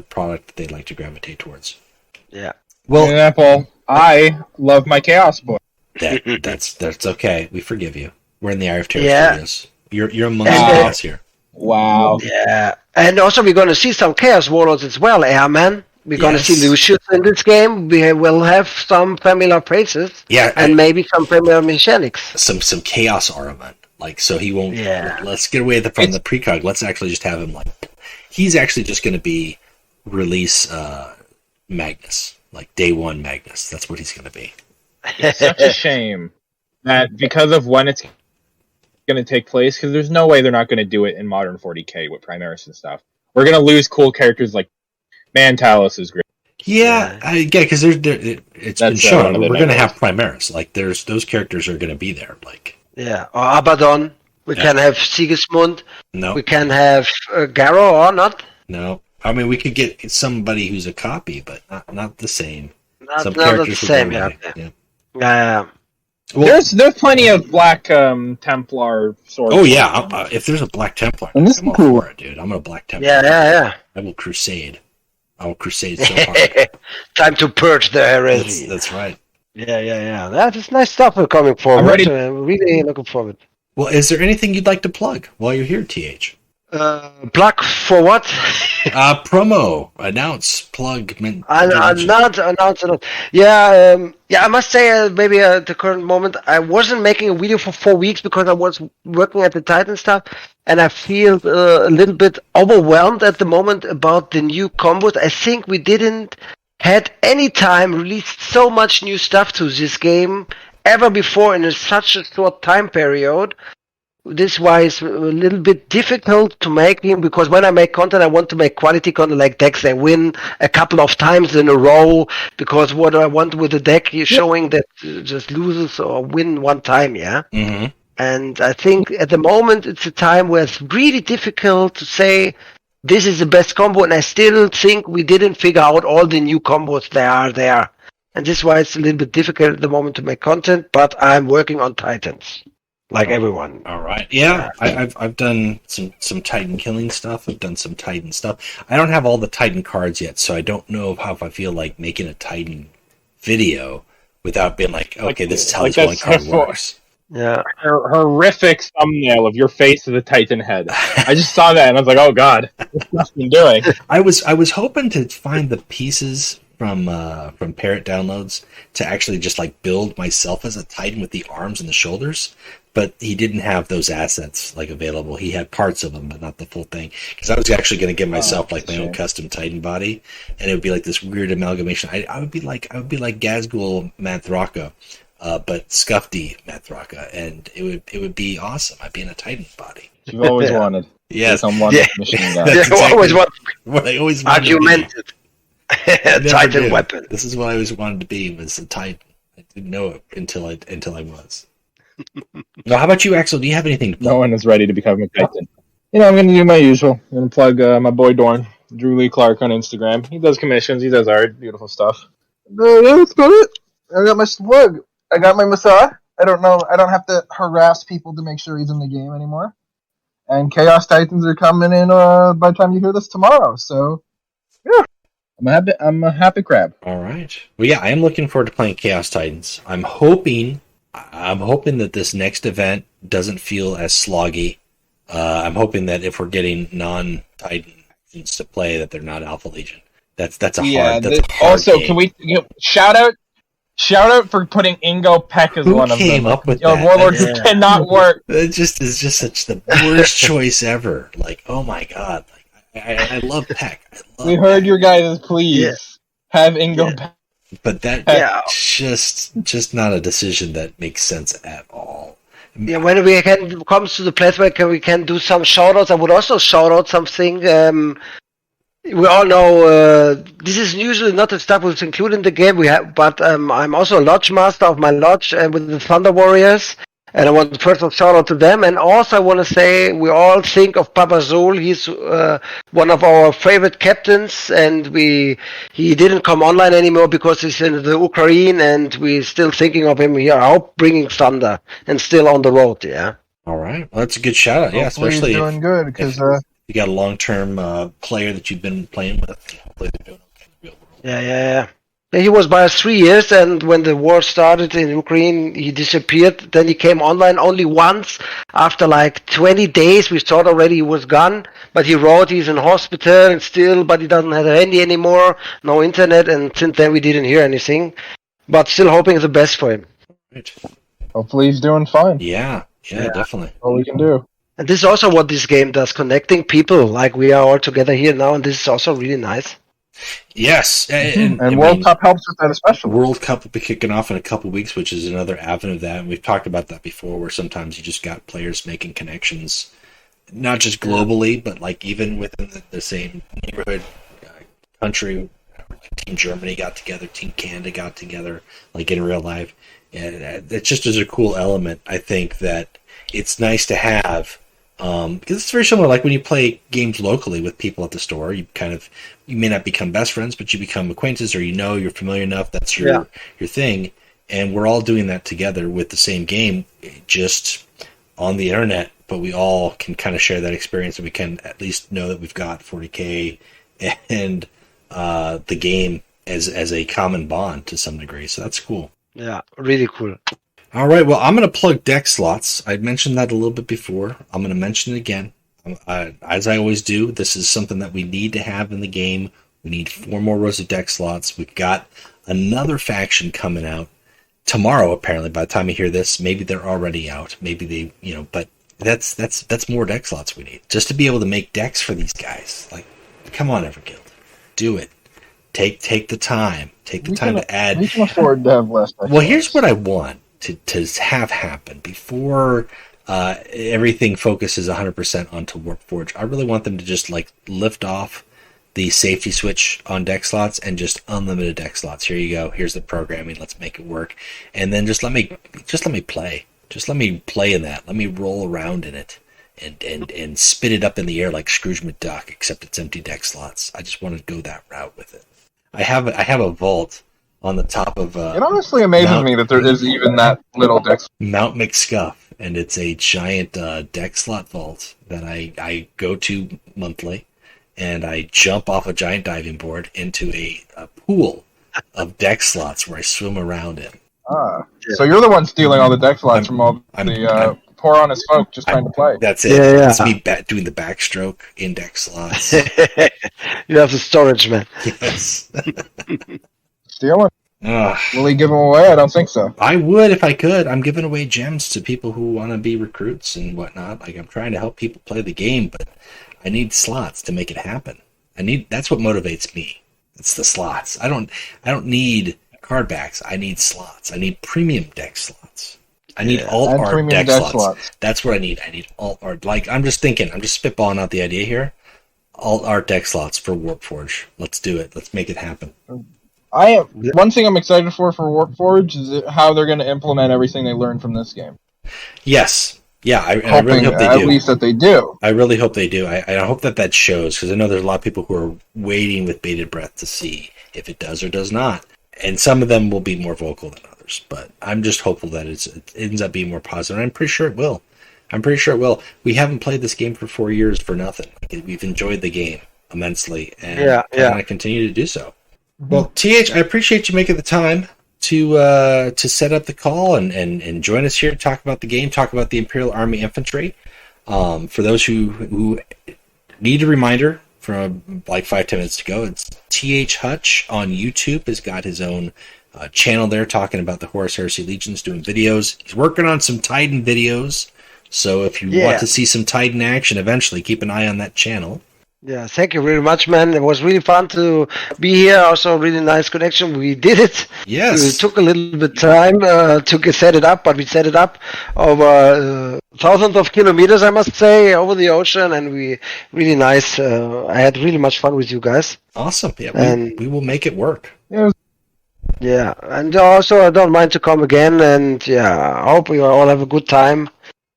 product that they'd like to gravitate towards. Yeah. Well, for example, I love my Chaos Boy. That's okay. We forgive you. We're in the Eye of Terror Studios. You're amongst us here. Wow. Yeah. And also, we're going to see some Chaos Warlords as well, Airman. We're going to see Lucius in this game. We will have some familiar faces. Yeah. And maybe some familiar mechanics. Some Chaos Armament. Like, so he won't... Yeah. Let's get away from the precog. Let's actually just have him, like... He's actually just going to be release Magnus. Like, day 1 Magnus. That's what he's going to be. It's such a shame that because of when it's going to take place, because there's no way they're not going to do it in modern 40k with Primaris and stuff. We're going to lose cool characters like Talos is great. Yeah, because it's been shown we're going to have Primaris. Like, those characters are going to be there. Like, yeah, or Abaddon. We can have Sigismund. No, we can have Garrow or not. No, I mean we could get somebody who's a copy, but not the same. Not the same. Yeah. Well, there's plenty of Black Templar swords. Oh yeah, if there's a Black Templar, I'm all for it, dude. I'm a Black Templar. Yeah. I will crusade. I will crusade so hard. Time to purge the heresy. That's right. Yeah. That is nice stuff we're coming forward. I'm really looking forward. Well, is there anything you'd like to plug while you're here, TH? Plug for what? Promo, announce, plug. Announce. Yeah, I must say, maybe at the current moment, I wasn't making a video for 4 weeks because I was working at the Titan stuff, and I feel a little bit overwhelmed at the moment about the new combos. I think we didn't had any time released so much new stuff to this game ever before in such a short time period. This why it's a little bit difficult to make him, because when I make content, I want to make quality content like decks that win a couple of times in a row, because what I want with the deck is showing that just loses or win one time, yeah? Mm-hmm. And I think at the moment it's a time where it's really difficult to say this is the best combo, and I still think we didn't figure out all the new combos that are there. And this is why it's a little bit difficult at the moment to make content, but I'm working on Titans. Like everyone. All right. Yeah, I've done some Titan killing stuff. I've done some Titan stuff. I don't have all the Titan cards yet, so I don't know if I feel like making a Titan video. without being like, okay, this is how like this one that's card works. Yeah. Horrific thumbnail of your face of the Titan head. I just saw that and I was like, oh god, what's Dustin doing? I was hoping to find the pieces from Parrot Downloads to actually just like build myself as a Titan with the arms and the shoulders, but he didn't have those assets like available. He had parts of them, but not the full thing. Because I was actually going to give myself like my own custom Titan body, and it would be like this weird amalgamation. I would be like Gazgul Mathraka, but Scuffy Mathraka, and it would be awesome. I'd be in a Titan body. You've always wanted. Yes, I'm one machine guy. That's Yeah, always want what I always wanted to be. argumented. Never Titan did. weapon. This is what I always wanted to be, was a Titan. I didn't know it until I was. Now, how about you, Axel? Do you have anything to plug? No one is ready to become a Titan. You know, I'm going to do my usual. I'm going to plug my boy Dorn, Drew Lee Clark on Instagram. He does commissions. He does art. Beautiful stuff. Yeah, that's about it. I got my slug. I got my Mossad. I don't know. I don't have to harass people to make sure he's in the game anymore. And Chaos Titans are coming in by the time you hear this tomorrow. So, yeah. I'm a happy crab. All right. Well, yeah, I am looking forward to playing Chaos Titans. I'm hoping that this next event doesn't feel as sloggy. I'm hoping that if we're getting non-Titans to play, that they're not Alpha Legion. That's a hard. Also, game. can we shout out for putting Ingo Peck as Who one of them? came up with Yo, that? Warlords cannot work. It is just such the worst choice ever. Like, oh my god! Like, I love Peck. We heard your guys' please have Ingo Peck. But that's just not a decision that makes sense at all. Yeah, when we comes to the place where we can do some shoutouts, I would also shout out something. We all know this is usually not the stuff that's included in the game. But I'm also a lodge master of my lodge with the Thunder Warriors, and I want to first shout out to them. And also I want to say we all think of Papa Zol. He's one of our favorite captains, and he didn't come online anymore because he's in the Ukraine, and we're still thinking of him here. I hope bringing Thunder and still on the road. Yeah. All right. Well, that's a good shout out. Yeah, especially he's doing good because you got a long-term player that you've been playing with. Hopefully they're doing okay in the real world. Yeah. He was by us 3 years, and when the war started in Ukraine, he disappeared. Then he came online only once. After like 20 days, we thought already he was gone. But he wrote he's in hospital and still, but he doesn't have a handy anymore, no internet, and since then we didn't hear anything. But still hoping the best for him. Right. hopefully he's doing fine. Yeah, definitely. All we can do. And this is also what this game does, connecting people. Like we are all together here now, and this is also really nice. Yes, and World Cup helps with that especially. World Cup will be kicking off in a couple weeks, which is another avenue of that. And we've talked about that before, where sometimes you just got players making connections, not just globally, but like even within the same neighborhood, country. Team Germany got together, Team Canada got together, like in real life. And it just is a cool element, I think, that it's nice to have. Because it's very similar, like when you play games locally with people at the store, you may not become best friends, but you become acquaintances, or you're familiar enough, that's your thing. And we're all doing that together with the same game, just on the internet, but we all can kind of share that experience, and we can at least know that we've got 40K and the game as a common bond to some degree. So that's cool. Yeah, really cool. All right, well, I'm going to plug deck slots. I mentioned that a little bit before. I'm going to mention it again. As I always do, this is something that we need to have in the game. We need 4 more rows of deck slots. We've got another faction coming out tomorrow, apparently. By the time you hear this, maybe they're already out. Maybe they, but that's more deck slots we need. Just to be able to make decks for these guys. Like, come on, Everguild. Do it. Take the time. Take the time to add. We can afford to have less deck Well, here's what I want to have happen before everything focuses 100% onto Warpforge. I really want them to just like lift off the safety switch on deck slots and just unlimited deck slots. Here you go. Here's the programming. Let's make it work. And then just let me play. Just let me play in that. Let me roll around in it and spit it up in the air like Scrooge McDuck, except it's empty deck slots. I just want to go that route with it. I have a vault on the top of it honestly amazes me that there is even that little deck. Mount McScuff, and it's a giant deck slot vault that I go to monthly, and I jump off a giant diving board into a pool of deck slots where I swim around in. So you're the one stealing all the deck slots from all the poor honest folk just trying to play. That's it. Yeah. It's me doing the backstroke index slots. You have the storage, man. Yes. Stealing? Ugh. Will he give them away? I don't think so. I would if I could. I'm giving away gems to people who want to be recruits and whatnot. Like, I'm trying to help people play the game, but I need slots to make it happen. That's what motivates me. It's the slots. I don't need card backs. I need slots. I need premium deck slots. I need alt art deck slots. That's what I need. I need alt art. Like, I'm just spitballing out the idea here. Alt art deck slots for Warpforge. Let's do it. Let's make it happen. One thing I'm excited for Warpforge is how they're going to implement everything they learned from this game. Yes. Yeah, I really hope they do. At least that they do. I really hope they do. I hope that shows, because I know there's a lot of people who are waiting with bated breath to see if it does or does not. And some of them will be more vocal than others. But I'm just hopeful that it ends up being more positive. And I'm pretty sure it will. We haven't played this game for 4 years for nothing. We've enjoyed the game immensely. And I'm going to continue to do so. Well, TH, I appreciate you making the time to set up the call and join us here to talk about the game, talk about the Imperial Army Infantry. For those who need a reminder from like 5-10 minutes to go, it's thhutch on YouTube has got his own channel there talking about the Horus Heresy Legions, doing videos. He's working on some Titan videos, so if you want to see some Titan action eventually, keep an eye on that channel. Yeah, thank you very much, man. It was really fun to be here. Also, really nice connection. We did it. Yes. It took a little bit time to set it up, but we set it up over thousands of kilometers, I must say, over the ocean, and really nice. I had really much fun with you guys. Awesome. Yeah, we will make it work. Yeah, and also I don't mind to come again, and I hope you all have a good time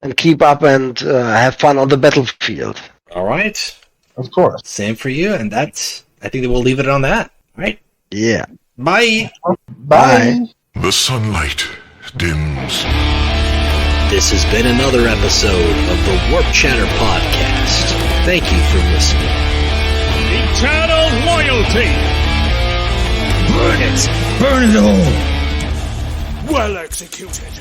and keep up and have fun on the battlefield. All right. Of course. Same for you, and I think that we'll leave it on that. All right? Yeah. Bye. Bye. The sunlight dims. This has been another episode of the Warp Chatter Podcast. Thank you for listening. Eternal loyalty! Burn it! Burn it all! Well executed!